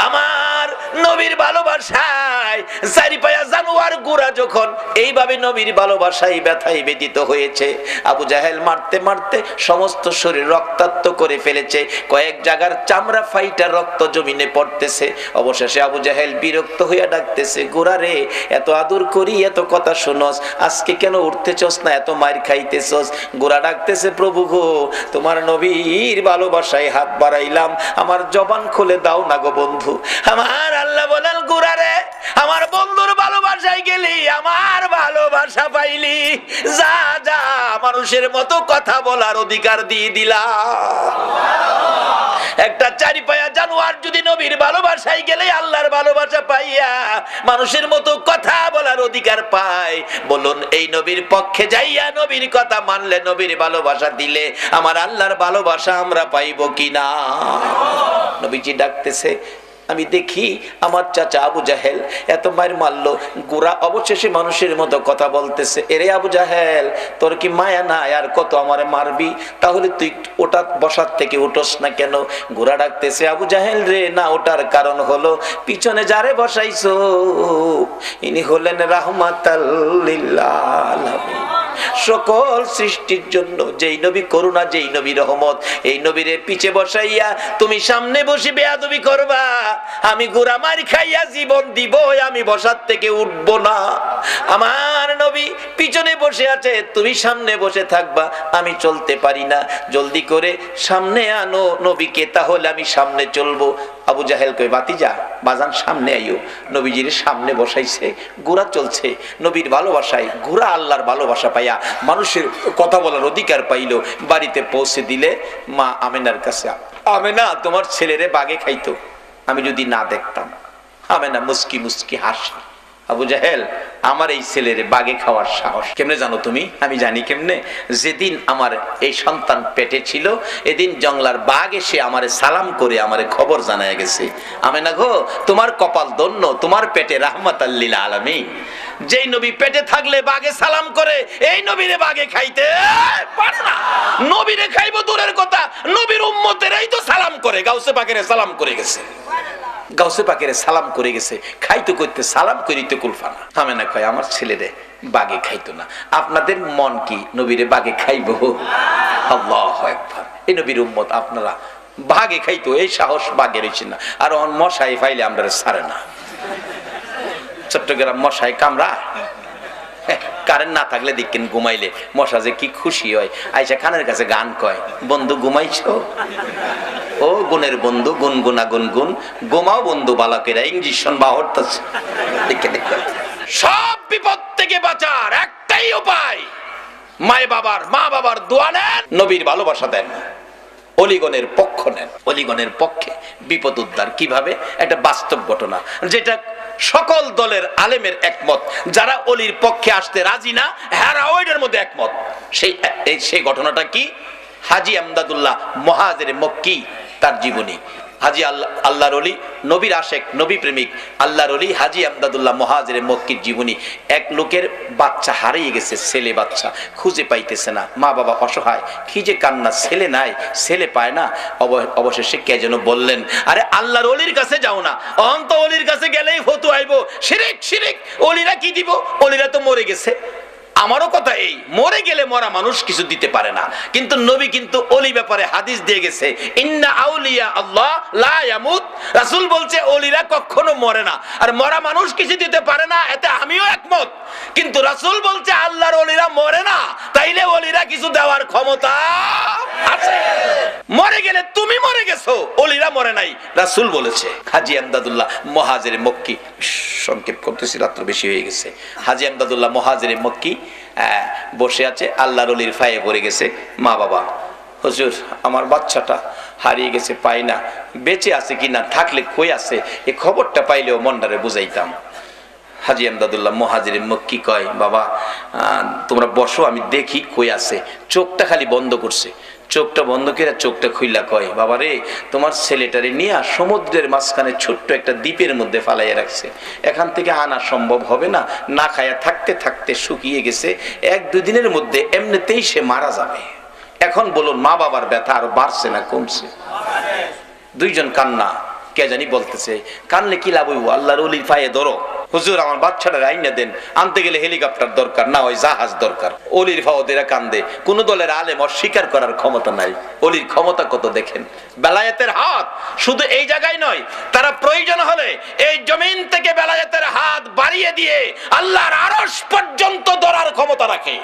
S1: আমার নবীর ভালোবাসায় চারি পায়া জানোয়ার গোরা যখন এইভাবে নবীর ভালোবাসায় ব্যথায় বেদিত হয়েছে, আবু জাহেল মারতে মারতে সমস্ত শরীর রক্তাক্ত করে ফেলেছে, কয়েক জায়গার চামড়া ফাইটা রক্ত জমিনে পড়তেছে। অবশেষে আবু জাহেল বিরক্ত হইয়া ডাকতেছে, গোরা রে এত আদর করি, এত কথা শুনস, আজকে কেন উঠতেছস না, এত মার খাইতেছস? গোরা ডাকতেছে, প্রভু গো তোমার নবীর ভালোবাসায় হাত বাড়াইলাম, আমার জবান খুলে দাও না গো বন্ধু। আমার আল্লাহ বলেন, গোরা রে আমার বন্ধুর ভালোবাসায় গেলি, আমার ভালোবাসা পাইলি, যা যা মানুষের মতো কথা বলার অধিকার দিয়ে দিলাম। একটা চারি পায়া জানোয়ার যদি নবীর ভালোবাসায় গেলে আল্লাহর ভালোবাসা পাইয়া মানুষের মতো কথা বলার অধিকার পায়, বলুন এই নবীর পক্ষে যাইয়া নবীর কথা মানলে, নবীর ভালোবাসা দিলে আমার আল্লাহর ভালোবাসা আমরা পাইব কিনা? নবীজি ডাকতেছে, আমি দেখি আমার চাচা আবু জাহেল এত মায়ের মারলো, গোরা অবশেষে মানুষের মতো কথা বলতেছে, এরে আবু জাহেল তোর কি মায়া না, আর কত আমারে মারবি, তাহলে তুই ওটা বসার থেকে উঠোস না কেন? গোরা ডাকতেছে, আবু জাহেল রে না ওটার কারণ হলো পিছনে যারে বসাইছো ইনি হলেন রাহমাতাল লিল আলামিন, সকল সৃষ্টির জন্য যেই নবী করুণা, যেই নবী রহমত, এই নবীরে পিছে বসাইয়া তুমি সামনে বসে বেয়াদবি করবা, আমি গোরা মার খাইয়া জীবন দিব, আমি বসার থেকে উঠবো না। আমার নবী পিছনে বসে আছে, তুমি সামনে বসে থাকবা, আমি চলতে পারি না, জলদি করে সামনে আনো নবীকে, তাহলে আমি সামনে চলবো। আবু জাহেল কই, বাতিজা বাজান সামনে আইও। নবীজির সামনে বসাইছে, গোরা চলছে নবীর ভালোবাসায়, গোরা আল্লাহর ভালোবাসা পাইয়া মানুষের কথা বলার অধিকার পাইল। বাড়িতে পৌঁছে দিলে মা আমেনার কাছে, আমেনা তোমার ছেলেরে বাগে খাইতো, আমি যদি না দেখতাম। আমেনা মুস্কি মুস্কি হাসি, আবু জাহেল আমার এই ছেলের বাগে খাওয়ার সাহস কেমনে জানো তুমি? আমি জানি কেমনে, যেদিন আমার এই সন্তান পেটে ছিল এদিন জঙ্গলার বাঘ এসে আমারে সালাম করে আমারে খবর জানায় গেছে। আমেনা গো তোমার কপাল ধন্য, তোমার পেটে রাহমাতাল লিল আলামিন। যেই নবী পেটে থাকলে বাঘে সালাম করে, এই নবীরে বাঘে খাইতে পারে না। নবীরে খাইবো দূরের কথা, নবীর উম্মতেরাই তো সালাম করে, গাউসে পাকের সালাম করে গেছে, গাউসে পাকের সালাম করে গেছে, খাইতে করতে সালাম করিতে কুলফানা। আমেনা কয় আমার ছেলেরে বাগে খাইতো না। আপনাদের মন কি নবীরে বাগে খাইবো? আল্লাহু আকবার। এই নবীর উম্মত আপনারা বাগে খাইতো, এই সাহস বাগে রয়েছে না। আর মশাই ফাইলে আমরা ছাড়ে না, চট্টগ্রাম মশাই কামড়া কারেন্ট না থাকলে দেখেন ঘুমাইলে মশা যে কি খুশি হয়, আইসা খানের কাছে গান কয়, বন্ধু ঘুমাইছো? ও গুণের বন্ধু, গুনগুনা গুনগুন, গোমাও বন্ধু বালকেরা ইঞ্জেকশন বা হরতাছে। দেখে দেখে সব বিপদ থেকে বাঁচার একটাই উপায়, মা বাবার দোয়া নেন, নবীর ভালোবাসা দেন, অলিগণের পক্ষ নেন। অলিগণের পক্ষে বিপদ উদ্ধার কিভাবে? একটা বাস্তব ঘটনা, যেটা সকল দলের আলেমের একমত, যারা অলির পক্ষে আসতে রাজি না হেরা ওইটার মধ্যে একমত। সেই ঘটনাটা কি? হাজী আমদাদুল্লাহ মুহাজির মক্কি, তার জীবনী। হাজী আল্লাহর ওলি, নবীর আশেক, নবী প্রেমিক আল্লাহর ওলি হাজী আমদাদুল্লাহ মুহাজির মক্কির জীবনী। এক লোকের বাচ্চা হারিয়ে গেছে, ছেলে বাচ্চা খুঁজে পাইতেছে না, মা বাবা অসহায়, কি যে কান্না, ছেলে নাই, ছেলে পায় না। অবশেষে কে যেন বললেন, আরে আল্লাহর ওলির কাছে যাও না, অন্ত ওলির কাছে গেলেই ফতোয়া আইবো, শিরিক শিরিক, ওলিরা কি দিব, ওলিরা তো মরে গেছে। আমারও কথা এই, মরে গেলে মরা মানুষ কিছু দিতে পারে না, কিন্তু নবী কিন্তু ওলি ব্যাপারে হাদিস দিয়ে গেছে, ইন্না আউলিয়া আল্লাহ লা ইয়ামুত। রাসূল বলছে ওলিরা কখনো মরে না, আর মরা মানুষ কিছু দিতে পারে না, এতে আমিও একমত। কিন্তু রাসূল বলছে আল্লাহর ওলিরা মরে না, তাইলে ওলিরা কিছু দেওয়ার ক্ষমতা আছে। মরে গেলে তুমি মরে গেছো, ওলিরা মরে নাই, রাসূল বলেছে। হাজী আমদাদুল্লাহ মুহাজির মক্কি, সংক্ষেপ করতেছি, রাত্র বেশি হয়ে গেছে। হাজী আমদাদুল্লাহ মুহাজির মক্কি বসে আছে, আল্লাহর ওলির ফায়ে পড়ে গেছে। মা বাবা, হুজুর আমার বাচ্চাটা হারিয়ে গেছে, পাই না, বেঁচে আছে কিনা, থাকলে কই আছে, এই খবরটা পাইলেও মনটারে বুঝাইতাম। হাজী আমদাদুল্লাহ মুহাজির মক্কি কয়, বাবা তোমরা বসো, আমি দেখি কই আছে। চোখটা খালি বন্ধ করছে, চোখটা বন্ধ করে চোখটা খুইলা কয়, বাবা রে, তোমার ছেলেটারে নিয়ে সমুদ্রের মাঝখানে ছোট্ট একটা দ্বীপের মধ্যে ফালাইয়া রাখছে, এখান থেকে আনা সম্ভব হবে না, না খায়া থাকতে থাকতে শুকিয়ে গেছে, 1-2 দিনের মধ্যে এমনিতেই সে মারা যাবে। এখন বলুন, মা বাবার ব্যথা আরো বাড়ছে না কমছে? দুইজন কান্না, কে জানি বলতেছে, কানলে কি লাভ হইব, আল্লাহর ওলির পায়ে ধরো, হুজুর আমার বাচ্চাটা আইনা দেন, আনতে গেলে হেলিকপ্টার দরকার, না হয় জাহাজ দরকার। অলির ফাওদেরা কান্দে, কোন দলের আলেম অস্বীকার করার ক্ষমতা নাই। অলির ক্ষমতা কত দেখেন, বেলায়েতের হাত শুধু এই জায়গায় নয়, তারা প্রয়োজন হলে এই জমিন থেকে বেলায়েতের হাত বাড়িয়ে দিয়ে আল্লাহর আরশ পর্যন্ত ধরার ক্ষমতা রাখে।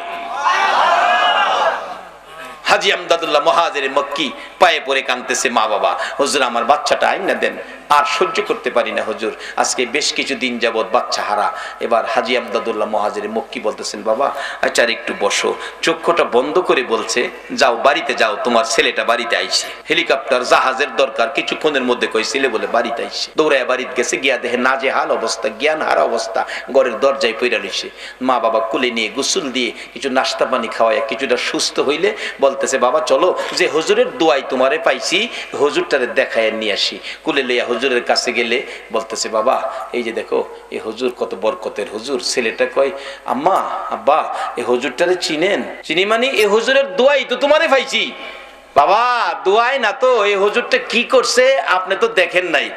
S1: হাজী আমদাদুল্লাহ মুহাজির মক্কি পায়ে পড়ে কাঁদতেছে, মা বাবা, হুজুর আমার বাচ্চাটা আইনা দেন, আর সহ্য করতে পারি না হুজুর, আজকে বেশ কিছু দিন যাবত বাচ্চা হারা। এবার হাজী আমদাদুল্লাহ মুহাজির মক্কি বলতেছেন, বাবা আচ্ছা একটু বসো। চক্ষুটা বন্ধ করে বলছে, যাও বাড়িতে যাও, তোমার ছেলেটা বাড়িতে আইছে, হেলিকপ্টার জাহাজের দরকার, কিছুক্ষণের মধ্যে কই ছেলে বলে বাড়িতে আইছে। দৌড়ায় বাড়িতে গেছে, গিয়া দেখে নাজেহাল অবস্থা, জ্ঞান হারা অবস্থা, ঘরের দরজায় পইরা লইছে। মা বাবা কুলে নিয়ে গোসল দিয়ে কিছু নাস্তা পানি খাওয়ায় কিছুটা সুস্থ হইলে বলতেছে, বাবা চলো, যে হুজুরের দোয়াই তোমারে পাইছি, হুজুরটারে দেখায় নিয়ে আসি। কুলে লইয়া হুজুরের কাছে গেলে বলতেছে, বাবা এই যে দেখো, এই হুজুর কত বরকতের হুজুর। ছেলেটা কয়, আম্মা আব্বা এই হুজুরটারে চিনেন? চিনি মানে, এই হুজুরের দোয়াই তো তোমারে পাইছি। বাবা দোয়াই না তো, এই হুজুরটা কি করছে আপনি তো দেখেন নাই।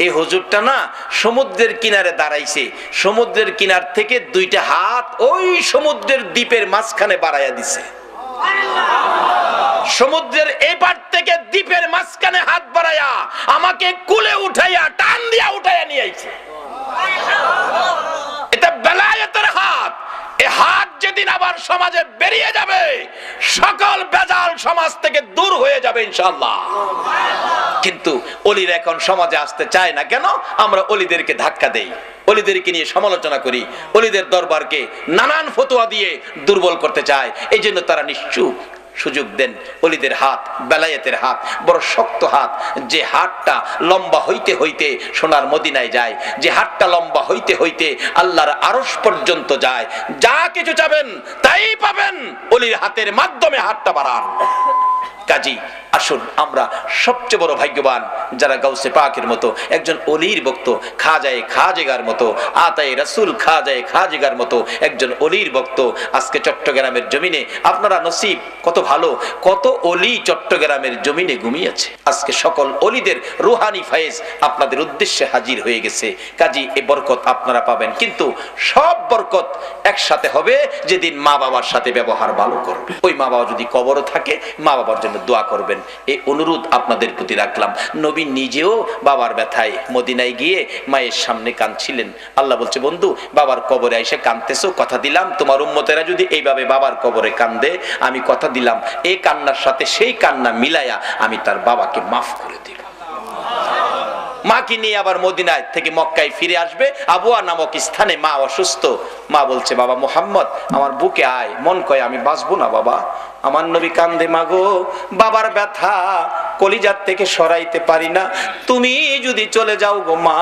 S1: এই হুজুরটা না সমুদ্রের কিনারে দাঁড়াইছে, সমুদ্রের কিনার থেকে 2টা হাত ওই সমুদ্রের দ্বীপের মাঝখানে বাড়াইয়া দিছে। সমুদ্রের এপার থেকে দ্বীপের মাঝখানে হাত বাড়াইয়া আমাকে কুলে উঠাইয়া, টান দিয়া উঠাইয়া নিয়ে আইছে। এটা বেলায়েতের হাত। এই হাত যেদিন আবার সমাজে বেরিয়ে যাবে, সকল বেজাল সমাজ থেকে দূর হয়ে যাবে ইনশাআল্লাহ। কিন্তু অলিরা এখন সমাজে আসতে চায় না কেন? আমরা অলিদেরকে ধাক্কা দেই, অলিদেরকে নিয়ে সমালোচনা করি, অলিদের দরবারকে নানান ফতোয়া দিয়ে দুর্বল করতে চায়। এই জন্য তারা নিশ্চুপ সুযোগ দেন। অলিদের হাত, বেলায়েতের হাত বড় শক্ত হাত, যে হাতটা লম্বা হইতে হইতে সোনার মদিনায় যায়, যে হাতটা লম্বা হইতে হইতে আল্লাহর আরশ পর্যন্ত যায়। যা কিছু চাবেন তাই পাবেন, অলির হাতের মাধ্যমে হাতটা বাড়ান। কাজী আসুন আমরা সবচেয়ে বড় ভাগ্যবান যারা গাউসে পাকের মতো একজন অলির ভক্ত, খাজায়ে খাজেগার মতো, আতায়ে রাসূল খাজায়ে খাজেগার মতো একজন অলির ভক্ত। আজকে চট্টগ্রামের জমিনে আপনারা নসিব, কত ভালো, কত অলি চট্টগ্রামের জমিনে ঘুমিয়েছে। আজকে সকল অলিদের রুহানি ফায়েজ আপনাদের উদ্দেশ্যে হাজির হয়ে গেছে। কাজী এই বরকত আপনারা পাবেন, কিন্তু সব বরকত একসাথে হবে যেদিন মা বাবার সাথে ব্যবহার ভালো করবে। ওই মা বাবা যদি কবরও থাকে, মা বাবার জন্য জন্য দোয়া করবেন, এই অনুরোধ আপনাদের প্রতি রাখলাম। নবী নিজেও বাবার ব্যথায় মদিনায় গিয়ে মায়ের সামনে কাঁদছিলেন। আল্লাহ বলছে, বন্ধু বাবার কবরে এসে কাঁদতেছো, কথা দিলাম তোমার উম্মতেরা যদি এইভাবে বাবার কবরে কান্দে, আমি কথা দিলাম এই কান্নার সাথে সেই কান্না মিলায়া আমি তার বাবাকে মাফ করে দিব। মাকে নিয়ে আবার মদিনায় থেকে মক্কায় ফিরে আসবে। আবুয়া নামক স্থানে মা অসুস্থ। মা বলছে, বাবা মুহাম্মদ আমার বুকে আয়। মন কয় আমি বাঁচবো না বাবা। আমার নবী কান্দে, মাগো বাবার ব্যথা কলিজার থেকে সরাইতে পারি না, তুমি যদি চলে যাও গো মা,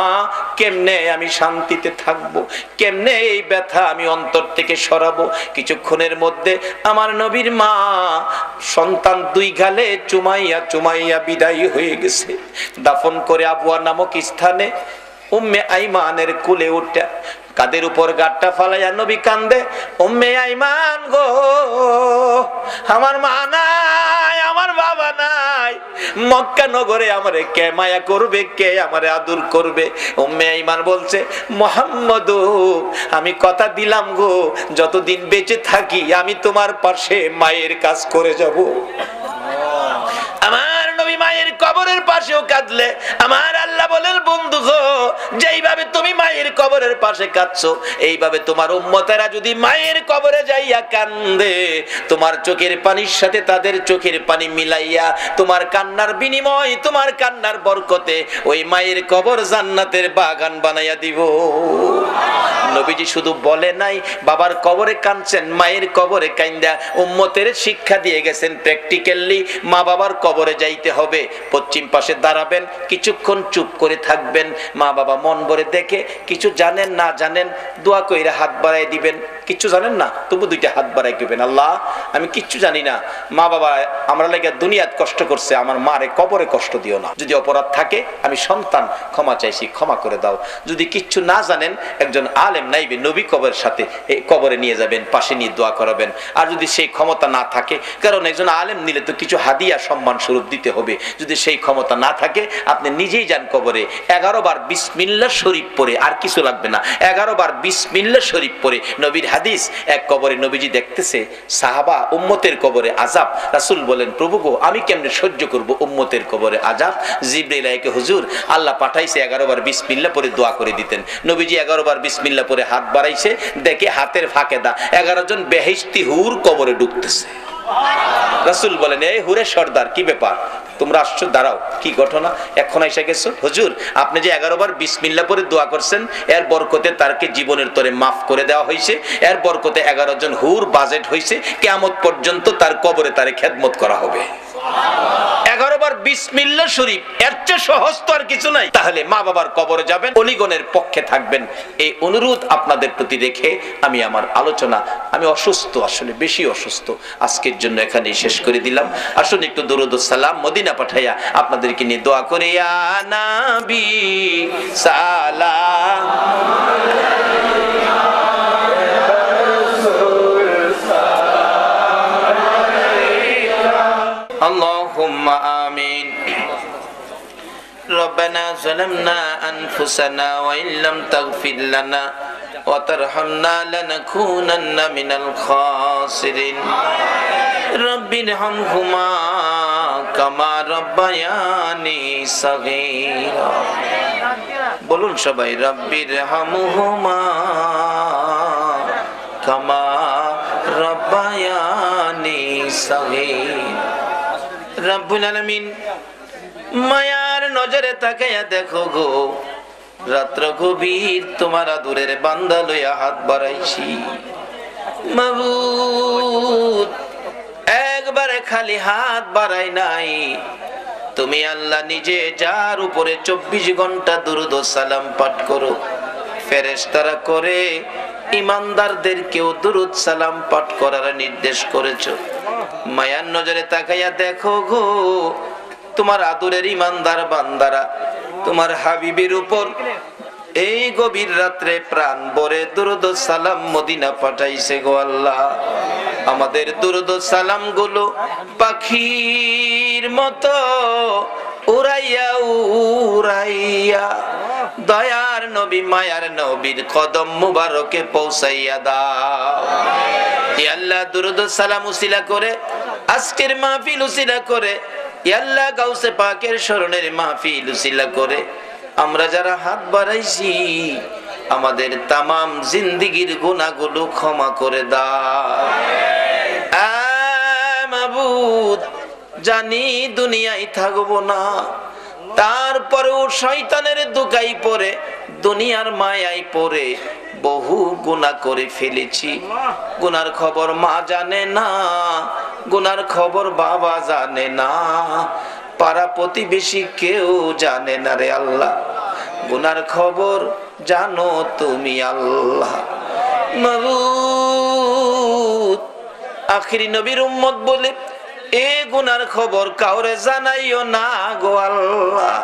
S1: কেমনে আমি শান্তিতে থাকবো, কেমনে এই ব্যথা আমি অন্তর থেকে সরাবো। কিছুক্ষণের মধ্যে আমার নবীর মা সন্তান দুই গালে চুমাইয়া চুমাইয়া বিদায় হয়ে গেছে। দাফন করে আবুয়া নামক স্থানে উম্মে আইমানের কুলে উঠে কাদের উপর গাট্টা ফালাইয়া নবী কান্দে, উম্মে আইমান গো, আমার মা নাই, আমার বাবা নাই, মক্কা নগরে আমারে কে মায়া করবে, কে আমারে আদর করবে। উম্মে আইমান বলছে, মুহাম্মদ আমি কথা দিলাম গো, যতদিন বেঁচে থাকি আমি তোমার পাশে মায়ের কাজ করে যাব। আমার নবী মায়ের কবরের পাশেও কাঁদলে আমার আল্লাহ বলেন, বন্ধু গো, যেইভাবে তুমি মায়ের কবরের পাশে কাঁদছো, এইভাবে তোমার উম্মতেরা যদি মায়ের কবরে যাইয়া কান্দে, তোমার চোখের পানির সাথে তাদের চোখের পানি মিলাইয়া তোমার কান্নার বিনিময়, তোমার কান্নার বরকতে ওই মায়ের কবর জান্নাতের বাগান বানাইয়া দিব। নবীজি শুধু বলে নাই, বাবার কবরে কাঁদছেন, মায়ের কবরে কান্দা উম্মতের শিক্ষা দিয়ে গেছেন প্র্যাকটিক্যালি। মা বাবার কবরে যাইতে হবে, পশ্চিম পাশে দাঁড়াবেন, কিছুক্ষণ চুপ করে থাকবেন, মা বাবা মন ভরে দেখে, কিছু জানেন না জানেন দোয়া কইরা হাত বাড়াই দিবেন, কিচ্ছু জানেন না তবু দুইটা হাত বাড়াই দিবেন, আল্লাহ আমি কিচ্ছু জানি না, মা বাবা আমরা লাগে দুনিয়াত কষ্ট করছে, আমার মারে কবরে কষ্ট দিও না, যদি অপরাধ থাকে আমি সন্তান ক্ষমা চাইছি, ক্ষমা করে দাও। যদি কিচ্ছু না জানেন একজন আলেম নাইবে নবী কবরের সাথে এই কবরে নিয়ে যাবেন, পাশে নিয়ে দোয়া করাবেন। আর যদি সেই ক্ষমতা না থাকে, কারণ একজন আলেম নিলে তো কিছু হাদিয়া সম্মান স্বরূপ দিতে হবে, যদি সেই ক্ষমতা না থাকে আপনি নিজেই যান কবরে, 11 বার বিসমিল্লাহ শরীফ পড়ে, আর কিছু লাগবে না, 11 বার বিসমিল্লাহ শরীফ পড়ে। নবীর হাদিস, এক কবরে নবীজি দেখতেছে সাহাবা উম্মতের কবরে আযাব, রাসূল বলেন, প্রভু গো আমি কেমনে সহ্য করব উম্মতের কবরে আযাব। জিবরাইল আইকে, হুজুর আল্লাহ পাঠাইছে 11 বার বিসমিল্লাহ পড়ে দোয়া করে দিতেন। নবীজি 11 বার বিসমিল্লাহ পড়ে হাত বাড়াইছে, দেখে হাতের ফাঁকে 11 জন বেহেশতি হুর কবরে ঢুকতেছে। রাসূল বলেন, এই হুরের সর্দার কি ব্যাপার, তোমরা আসছো, দাঁড়াও, কি ঘটনা, এখন এসে গেছো? হুজুর আপনি যে 11 বার বিসমিল্লাহ পড়ে দোয়া করছেন, এর বরকতে তারকে জীবনের তরে মাফ করে দেওয়া হয়েছে, এর বরকতে 11 জন হুর বাজেট হয়েছে, কিয়ামত পর্যন্ত তার কবরে তারে খেদমত করা হবে। 11 বার বিসমিল্লাহ শরীফ, এর চেয়ে সহজ তো আর কিছু নাই। তাহলে মা বাবার কবরে যাবেন, অলিগণের পক্ষে থাকবেন, এই অনুরোধ আপনাদের প্রতি রেখে আমি আমার আলোচনা, আমি অসুস্থ, আসলে বেশি অসুস্থ, আজকের জন্য এখানেই শেষ করে দিলাম। আসুন একটু দুরূদ ও সালাম মদিনা পাঠাইয়া আপনাদেরকে নিয়ে দোয়া করে, ইয়া নবী সালাম আল্লাহুম্মা আমিন। রব্বানা যালামনা আনফুসানা ওয়া ইল্লাম তাগফির লানা ওয়া তারহামনা লানাকুনান্না মিনাল খাসিরিন। রব্বিরহামহুমা কামা রাব্বায়ানি সাগীরা। বলুন সবাই, রব্বিরহামহুমা কামা রাব্বায়ানি সাগীরা। রব্বুল আলামিন মায়ার নজরে তাকাইয়া দেখো গো, রাত্র গভীর তোমার আদরের বান্দা লইয়া হাত বাড়াইছি, মাবুদ একবারে খালি হাত বাড়াই নাই, তুমি আল্লাহ নিজে যার উপরে 24 ঘন্টা দুরূদ ও সালাম পাঠ করো, ফেরেশতারা করে ইমানদারদেরকেও দুরূদ সালাম পাঠ করার নির্দেশ করেছো। মায়ার নজরে তাকাইয়া দেখো গো, তোমার আদরের ইমানদার বান্দারা তোমার হাবিবের উপর এই গভীর রাত্রে প্রাণ ভরে দুরূদ ও সালাম মদিনা পাঠাইছে গো আল্লাহ। আমাদের দুরূদ ও সালাম গুলো পাখির মতো উড়াইয়া উড়াইয়া দয়ার নবী মায়ার নবীর কদম মুবারকে পৌঁছাইয়া দাও। হে আল্লাহ, দুরূদ ও সালাম উসিলা করে আজকের মাহফিল উসিলা করে, আল্লাহ গাউসে পাকের স্মরণের মাহফিল উসিলা করে আমরা যারা হাত বাড়াইছি আমাদের তামাম জিন্দেগীর গুনাহগুলো ক্ষমা করে দাও। মাবুদ, জানি দুনিয়ায় থাকবো না, তারপরেও শয়তানের দোকাই পড়ে, দুনিয়ার মায়ায় পড়ে বহু গুনাহ করে ফেলেছি। গুনার খবর মা জানে না, গুনার খবর বাবা জানে না, পাড়া প্রতিবেশী কেউ জানে না রে আল্লাহ। গুনার খবর জানো তুমি আল্লাহ। মাবুদ, আখিরি নবীর উম্মত বলে এ গুনার খবর কাউরে জানাইও না গো আল্লাহ।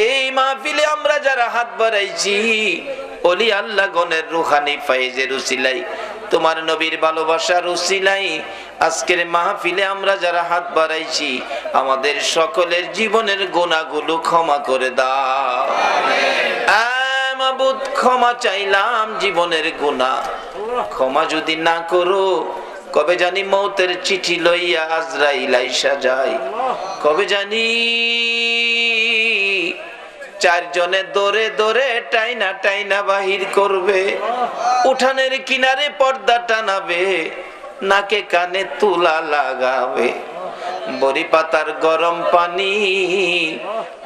S1: এই মাহফিলে আমরা যারা হাত বাড়াইছি ওলি আল্লাহ গণের রুহানি ফায়েজের উসিলাই, তোমার নবীর ভালোবাসার উসিলাই আজকের মাহফিলে আমরা যারা হাত বাড়াইছি আমাদের সকলের জীবনের গুনাহগুলো ক্ষমা করে দাও। মাবুদ, ক্ষমা চাইলাম জীবনের গুনাহ, ক্ষমা যদি না করো কবে জানি মৌতের চিঠি লইয়া আজরাইল আইসা যায়, কবে জানি চারজনে দৌড়ে দৌড়ে টাইনা টাইনা বাহির করবে, উঠানের কিনারে পর্দা টানাবে, নাকে কানে তুলা লাগাবে, বড়ি পাতার গরম পানি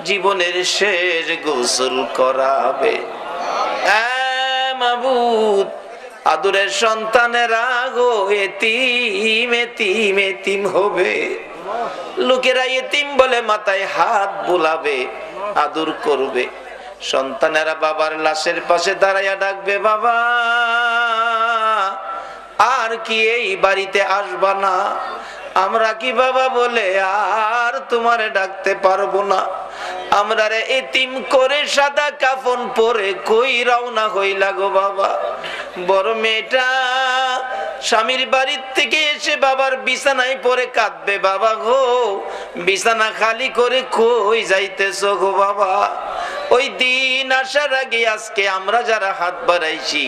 S1: জীবনের শেষ গোসল করাবে। মাবুদ, আদরের সন্তানেরা গো এতিম এতিম এতিম হবে, লোকেরা এতিম বলে মাথায় হাত বুলাবে, আদর করবে। সন্তানেরা বাবার লাশের পাশে দাঁড়াইয়া ডাকবে, বাবা আর কি এই বাড়িতে আসবা না? আমরা কি বাবা বলে আর তোমারে ডাকতে পারবো না? আমরা রে এতিম করে সাদা কাফন পরে কই রওনা হইলা গো বাবা। বড় মেয়েটা স্বামীর বাড়ির থেকে এসে বাবার বিছানায় পরে কাঁদবে, বাবা গো বিছানা খালি করে কই যাইতেছো গো বাবা? ওই দিন আসার আগে আজকে আমরা যারা হাত বাড়াইছি,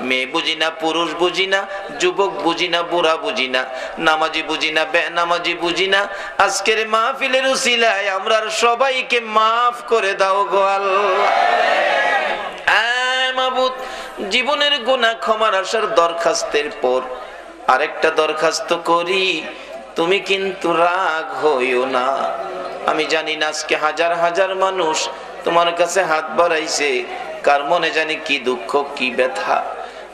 S1: মেয়ে বুঝি না, পুরুষ বুঝি না, যুবক বুঝি না, বুড়া বুঝি না, নামাজি বুঝি না, বেনামাজি বুঝি না, আজকের মাহফিলের উসিলায় আমরা সবাইকে মাফ করে দাও গো আল্লাহ। মাবুদ, জীবনের গুনাহ ক্ষমার আসার দরখাস্তের পর আরেকটা দরখাস্ত করি, তুমি কিন্তু রাগ হইও না। আমি জানি না আজকে হাজার হাজার মানুষ তোমার কাছে হাত বাড়াইছে, কার মনে জানি কি দুঃখ কি ব্যথা,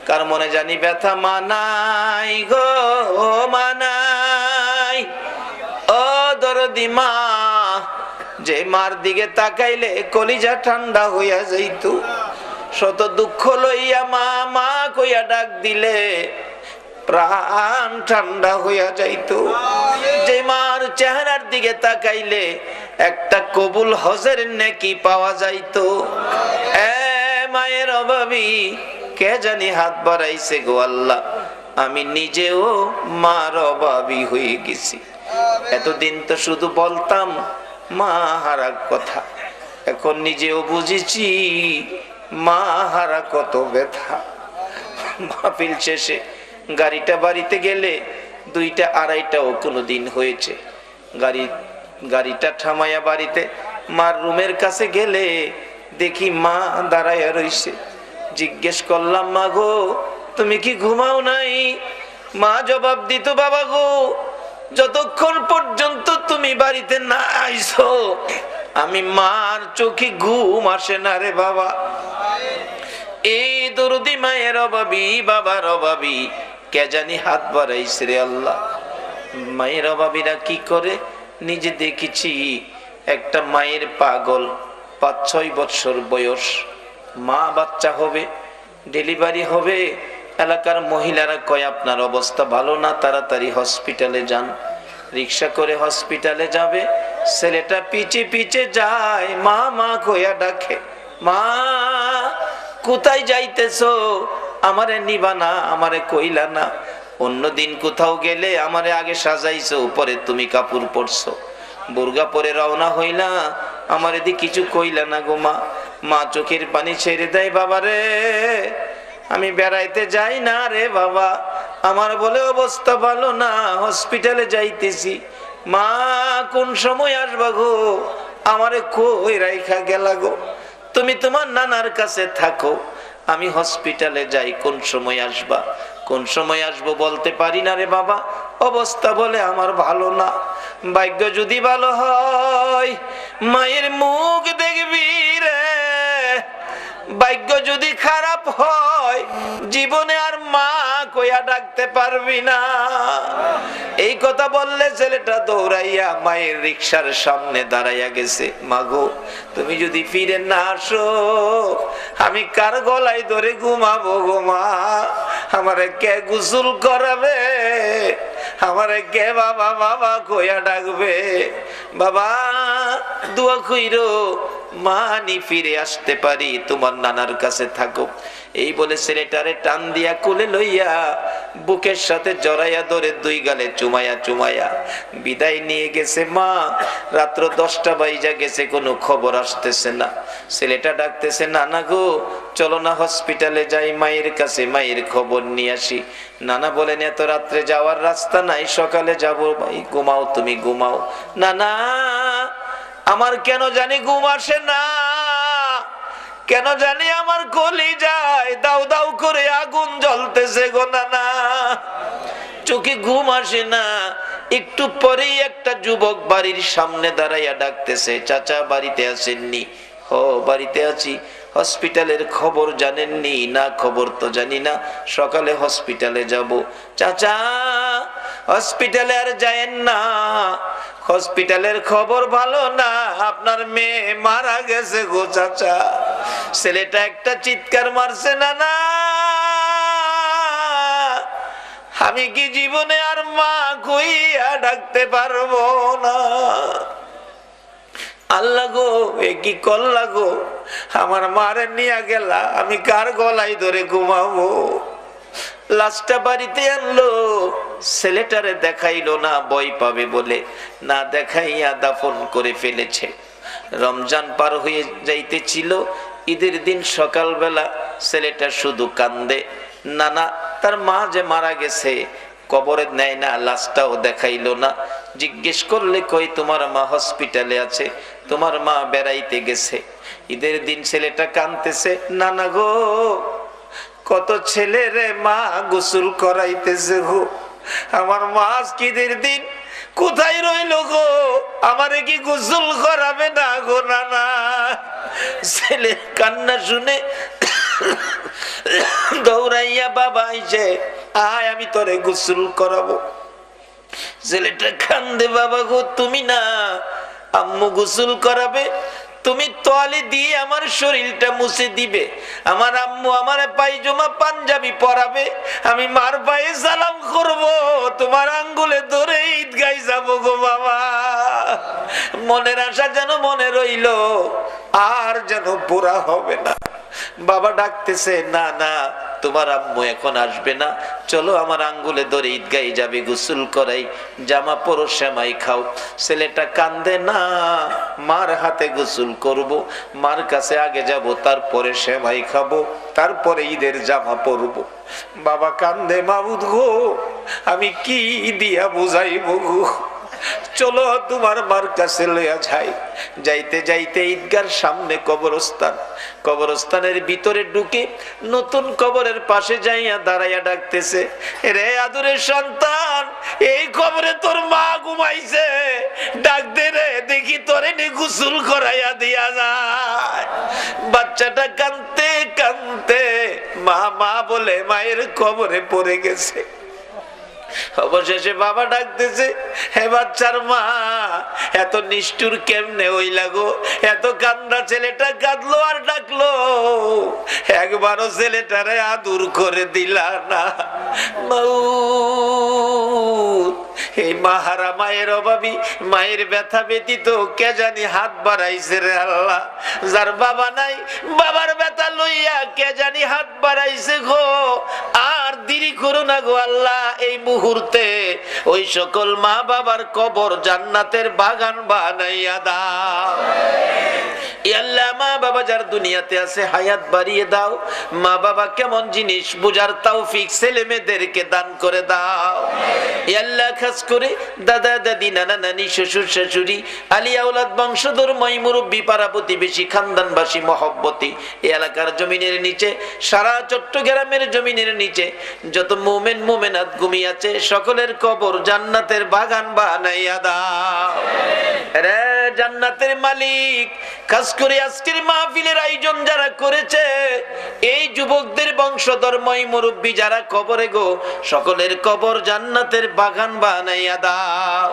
S1: কার মনে জানি ব্যথা মানাই গো মানাই। ও দরদি মা, যে মার দিকে তাকাইলে কলিজা ঠান্ডা হইয়া যাইত, শত দুঃখ লইয়া মা মা কইয়া ডাক দিলে প্রাণ ঠান্ডা হইয়া যাইত। যে মার চেহারার দিকে তাকাইলে একটা কবুল হজের নেকি পাওয়া যাইত। মায়ের অভাবী কে জানি হাত বাড়াইছে গো আল্লাহ, আমি নিজেও মার অভাবী হয়ে গেছি। এতদিন তো শুধু বলতাম মা হারা কথা, এখন নিজেও বুঝেছি মা হারা কত ব্যথা। মাহফিল শেষে গাড়িটা বাড়িতে গেলে 2টা 2:30টাও কোনোদিন হয়েছে, গাড়িটা থামাইয়া বাড়িতে মার রুমের কাছে গেলে দেখি মা দাঁড়াইয়া রইছে। জিজ্ঞেস করলাম, মা গো তুমি কি ঘুমাও নাই? মা জবাব দিত, বাবা গো যতক্ষণ পর্যন্ত তুমি বাড়িতে না আইছো আমি মার চোখে ঘুম আসে না রে বাবা। এই দরদি মায়ের অভাবী বাবার অভাবী কে জানি হাত বাড়াইছে রে আল্লাহ। মায়ের অভাবীরা কি করে নিজে দেখেছি, একটা মায়ের পাগল 5-6 বছর বয়স, মা বাচ্চা হবে, ডেলিভারি হবে, এলাকার মহিলারা কয় আপনার অবস্থা ভালো না, তাড়াতাড়ি হসপিটালে যান। রিক্সা করে হসপিটালে যাবে, ছেলেটা পিছে পিছে যায়, মা মা কইয়া ডাকে, মা কোথায় যাইতেছো? আমারে নিবা না, আমারে কইলা না। অন্যদিন কোথাও গেলে আমারে আগে সাজাইছো, পরে তুমি কাপড় পরছো, বুরগা পরে রওনা হইলা, আমারে দি কিছু কইলা না গো মা। মা চোখের পানি ছেড়ে দেয়, বাবা রে আমি বেড়াইতে যাই না রে বাবা, আমার বলে অবস্থা ভালো না, হসপিটালে যাইতেছি। মা কোন সময় আসবা গো? আমারে কই রাইখা গেলা গো? তুমি তোমার নানার কাছে থাকো, আমি হসপিটালে যাই, কোন সময় আসবা? কোন সময় আসবো বলতে পারি না রে বাবা, অবস্থা বলে আমার ভালো না। ভাগ্য যদি ভালো হয় মায়ের মুখ দেখবি রে, ভাগ্য যদি খারাপ হয় জীবনে আর মা কইয়া ডাকতে পারবি না। এই কথা বললে ছেলেটা দৌড়াইয়া মায়ের রিকশার সামনে দাঁড়াইয়া গেছে। মাগো তুমি যদি ফিরে না আসো আমি কার গলায় ধরে ঘুমাবো গো মা? আমারে কে গোসল করাবে? আমারে কে বাবা বাবা কইয়া ডাকবে? বাবা দোয়া কইরো মানি ফিরে আসতে পারি, তোমার নানার কাছে থাকো। এই বলে ছেলেটারে টান দিয়া কোলে লইয়া বুকের সাথে জড়াইয়া ধরে দুই গালে চুমাইয়া চুমাইয়া বিদায় নিয়ে গেছে। মা রাত্র 10টা বাজে গেছে, কোনো খবর আসতেছে না। ছেলেটা ডাকতেছে, নানা গো চলো না হসপিটালে যাই, মায়ের কাছে মায়ের খবর নিয়ে আসি। নানা বলেন এত রাত্রে যাওয়ার রাস্তা নাই, সকালে যাবো। ভাই ঘুমাও, তুমি ঘুমাও। নানা আমার কেন জানি ঘুম আসে না, কেন জানি আমার কলিজায় দাউ দাউ করে আগুন জ্বলতেছে গো নানা, চোখে ঘুম আসে না। একটু পরেই একটা যুবক বাড়ির সামনে দাঁড়াইয়া ডাকতেছে, চাচা বাড়িতে আসেননি? ও বাড়িতে আছি। হসপিটালের খবর জানেননি? না খবর তো জানি না, সকালে হসপিটালে যাব। চাচা হসপিটালে আর যায়েন না, হসপিটালের খবর ভালো না, আপনার মেয়ে মারা গেছে গো চাচা। ছেলেটা একটা চিৎকার মারছে, না না আমি কি জীবনে আর মা কইয়া ডাকতে পারবো না? আল্লাহ গো এ কি করলা গো? আমার মারে নিয়ে গেলা, আমি কার গলায় ধরে ঘুমাবো? লাশটা বাড়িতে আনলো, ছেলেটারে দেখাইলো না, ভয় পাবে বলে না দেখাইয়া দাফন করে ফেলেছে। রমজান পার হয়ে যাইতেছিল, ঈদের দিন সকালবেলা ছেলেটা শুধু কান্দে। নানা তার মা যে মারা গেছে কবরে নেয় না, লাশটাও দেখাইলো না। জিজ্ঞেস করলে কই তোমার মা হসপিটালে আছে, তোমার মা বেড়াইতে গেছে। ঈদের দিন ছেলেটা কাঁদতেছে, নানা গো কত ছেলে রে মা গোসল করাইতেছে গো, আমার মা আজকে ঈদের দিন কোথায় রইল গো? আমারে কি গোসল করাবে না গো নানা? ছেলে কান্না শুনে দৌড়াইয়া বাবা আইছে, আয় আমি তোরে গোসল করাবো। ছেলেটা কান্দে, বাবা গো তুমি না, আম্মু গোসল করাবে, তুমি তোয়ালে দিয়ে আমার শরীরটা মুছে দিবে, আমার আম্মু আমার পায়জামা পাঞ্জাবি পরাবে, আমি মার পায়ে সালাম করব, তোমার আঙ্গুলে ধরে ঈদগায় যাবো গো বাবা। মনের আশা যেন মনে রইল, আর যেন পুরা হবে না। বাবা ডাকতেছে, না না তোমার আম্মু এখন আসবে না, চলো আমার আঙ্গুলে ধরে ঈদগায় যাবে, গোসল করাই, জামা পরো, সেমাই খাও। ছেলেটা কান্দে, না মার হাতে গোসল করব, মার কাছে আগে যাব, তারপরে সেমাই খাবো, তারপরে ঈদের জামা পরবো। বাবা কান্দে, মাবুদ গো আমি কি দিয়া বুঝাইব গো, চলো তোমার মার কাছে লইয়া যাই। যাইতে যাইতে ঈদগার সামনে কবরস্থান, কবরস্থানের ভিতরে ঢুকে নতুন কবরের পাশে যাইয়া দাঁড়াইয়া ডাকতেছে, রে আদরের সন্তান, এই কবরে তোর মা ঘুমাইছে, ডাক দে রে দেখি তোরে নি গোসল করাইয়া দিয়া যায়। বাচ্চাটা কাঁদতে কাঁদতে মা মা বলে মায়ের কবরে পড়ে গেছে। অবশেষে বাবা ডাকতেছে, হে বাচ্চার মা এত নিষ্ঠুর কেমনে হইলা গো? এত কান্দা ছেলেটা কাঁদলো আর ডাকলো, একবারও ছেলেটারে আদর করে দিলা না। এই মাহারা মায়ের অভাবী, মায়ের ব্যথা ব্যতীত কে জানি হাত বাড়াইছে রে আল্লাহ। যার বাবা নাই বাবার ব্যথা লইয়া কে জানি হাত বাড়াইছে গো। আর দেরি করো না গো আল্লাহ, এই মুহূর্তে ওই সকল মা বাবার কবর জান্নাতের বাগান বানাইয়া দাও। আল্লাহ মা বাবা যার দুনিয়াতে আছে হায়াত বাড়িয়ে দাও, মা বাবা কেমন জিনিস বুঝার তৌফিক ছেলে মেয়েদেরকে দান করে দাও। আল্লাহ খাস করে দাদা দাদি নানা নানি শ্বশুর শাশুড়ি আলী আওলাদ বংশধর মই মুরব্বী পাড়া প্রতিবেশী খানদানবাসী মহব্বতী এই এলাকার জমিনের নিচে সারা চট্টগ্রামের জমিনের নিচে যত মুমিন মুমিনাত ঘুমিয়ে আছে সকলের কবর জান্নাতের বাগান বানাইয়া দাও রে জান্নাতের মালিক। খাস করে আজকের মাহফিলের আয়োজন যারা করেছে এই যুবকদের বংশধর মই মুরব্বী যারা কবরে গো সকলের কবর জান্নাতের বাগান বানাইয়া দাও।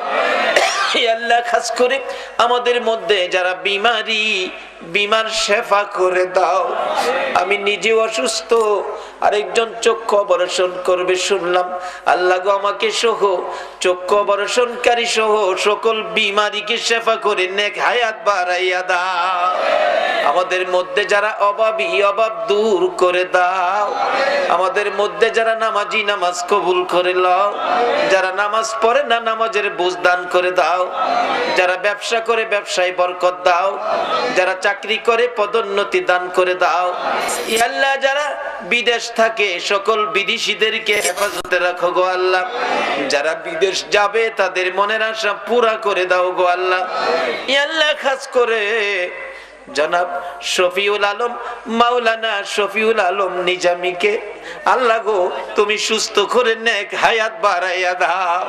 S1: আল্লাহ খাস করে আমাদের মধ্যে যারা বিমার শেফা করে দাও। আমি নিজে অসুস্থ, আরেকজন চক্ষু অপারেশন করবে শুনলাম, আল্লাহ গো আমাকে সহ চক্ষু অপারেশনকারী সহ সকল বিমারিকে শেফা করে নেক হায়াত বাড়াইয়া দাও। আমাদের মধ্যে যারা অভাবী অভাব দূর করে দাও। আমাদের মধ্যে যারা নামাজি নামাজ কবুল করে লও, যারা নামাজ পড়ে না নামাজের বুঝ দান করে দাও, যারা ব্যবসা করে ব্যবসায় বরকত দাও, যারা চাকরি করে পদোন্নতি দান করে দাও। আল্লাহ যারা বিদেশ থাকে সকল বিদেশীদেরকে হেফাজতে রাখো গো আল্লাহ। যারা বিদেশ যাবে তাদের মনের আশা পুরা করে দাও গো আল্লাহ। আল্লাহ খাস করে জনাব শফিউল আলম মাওলানা শফিউল আলম নিজামীকে আল্লাহ গো তুমি সুস্থ করে নেক হায়াত বাড়াইয়া দাও।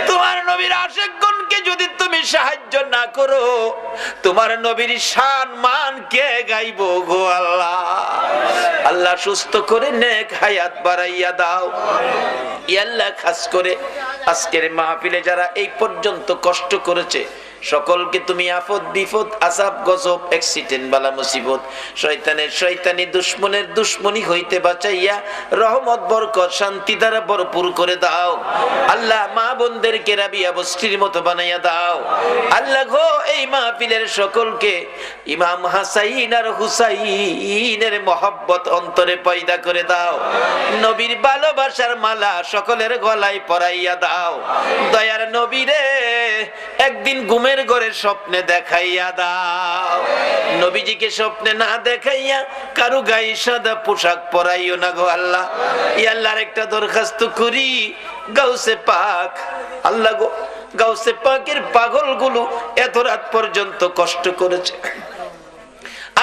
S1: তোমার নবীর আশিকগণকে যদি তুমি সাহায্য না করো তোমার নবীর শান মান কে গাইবো গো আল্লাহ। আল্লাহ সুস্থ করে নেক হায়াত বাড়াইয়া দাও। আল্লাহ খাস করে আজকের মাহফিলে যারা এই পর্যন্ত কষ্ট করেছে সকলকে তুমি আফত বিপদ আযাব গজব অ্যাক্সিডেন্ট বালা মুসিবত শয়তানি দুশমনের দুশমনি হইতে বাঁচাইয়া রহমত বরকত শান্তি দ্বারা ভরপুর করে দাও। আল্লাহ মা বোনদেরকে রাবিয়া বস্তির মতো বানাইয়া দাও। আল্লাহ গো এই মাহফিলের সকলকে ইমাম হাসাইন আর হুসাইনের মহব্বত অন্তরে পয়দা করে দাও। নবীর ভালোবাসার মালা সকলের গলায় পরাইয়া দাও। দয়ার নবীরে একদিন ঘুমের ঘরে স্বপ্নে দেখাইয়া দাও। নবীজিকে স্বপ্নে না দেখাইয়া কারো গায়ে সাদা পোশাক পরাইও না গো আল্লাহ। আল্লাহর একটা দরখাস্ত করি, গাউসে পাক আল্লাহ গো গাউসে পাকের পাগলগুলো এত রাত পর্যন্ত কষ্ট করেছে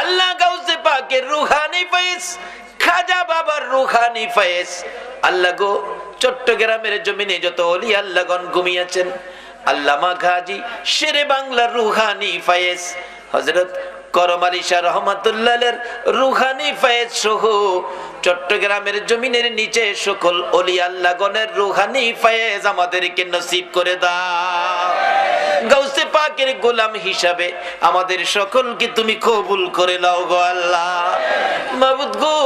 S1: আল্লাহ। গাউসে পাকের রুহানি ফয়েজ খাজা বাবার রুহানি ফয়েজ আল্লাহ গো চট্টগ্রামের জমিনে যত ওলি আল্লাহগণ ঘুমিয়েছেন আল্লামা গাজী শেরে বাংলার রুহানি ফয়েজ হযরত করম আলী শাহ রহমাতুল্লাহের রুহানি ফয়েজ সহ চট্টগ্রামের জমিনের নিচে সকল ওলি আল্লাহগণের রুহানি ফয়েজ আমাদেরকে নসিব করে দাও। গাউসে পাকের গোলাম হিসাবে আমাদের সকলকে তুমি কবুল করে নাও গো আল্লাহ। মাবুদ গো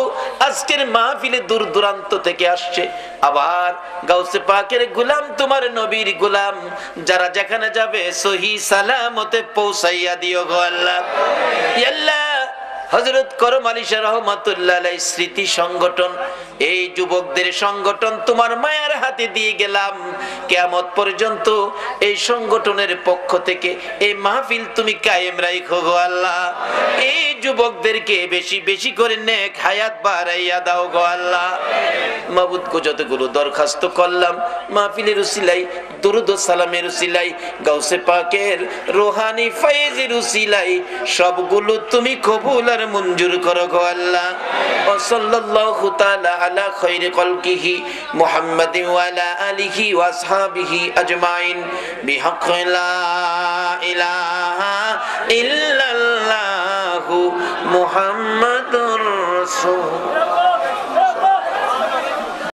S1: আজকের মাহফিলে দূর দূরান্ত থেকে আসছে আবার গাউসে পাকের গোলাম তোমার নবীর গোলাম যারা যেখানে যাবে সহি সালামতে পৌঁছাইয়া দিও গো আল্লাহ। আল্লাহ হযরত করম আলী শাহ রহমাতুল্লাহ আলাইহির স্মৃতি সংগঠন এই যুবকদের সংগঠন তোমার মায়ের হাতে দিয়ে গেলাম। কিয়ামত পর্যন্ত এই সংগঠনের পক্ষ থেকে এই মাহফিল তুমি কায়েম রাখো গো আল্লাহ। এই যুবকদেরকে বেশি বেশি করে নেক হায়াত বাড়াইয়া দাও গো আল্লাহ। মাবুদ গো যতগুলো দরখাস্ত করলাম মাহফিলের উসিলাই দুরুদ ও সালামের উসিলাই গাউসে পাকের রুহানি ফয়েজের উসিলাই সবগুলো তুমি কবুল আর মঞ্জুর করো গো আল্লাহ। ওয়া সাল্লাল্লাহু তাআলা আলা খায়রি খালকিহি মুহাম্মাদিন ওয়া আলা আলিহি ওয়া আসহাবিহি আজমাইন বিহাক্কি লা ইলাহা ইল্লাল্লাহু মুহাম্মাদুর রাসূল।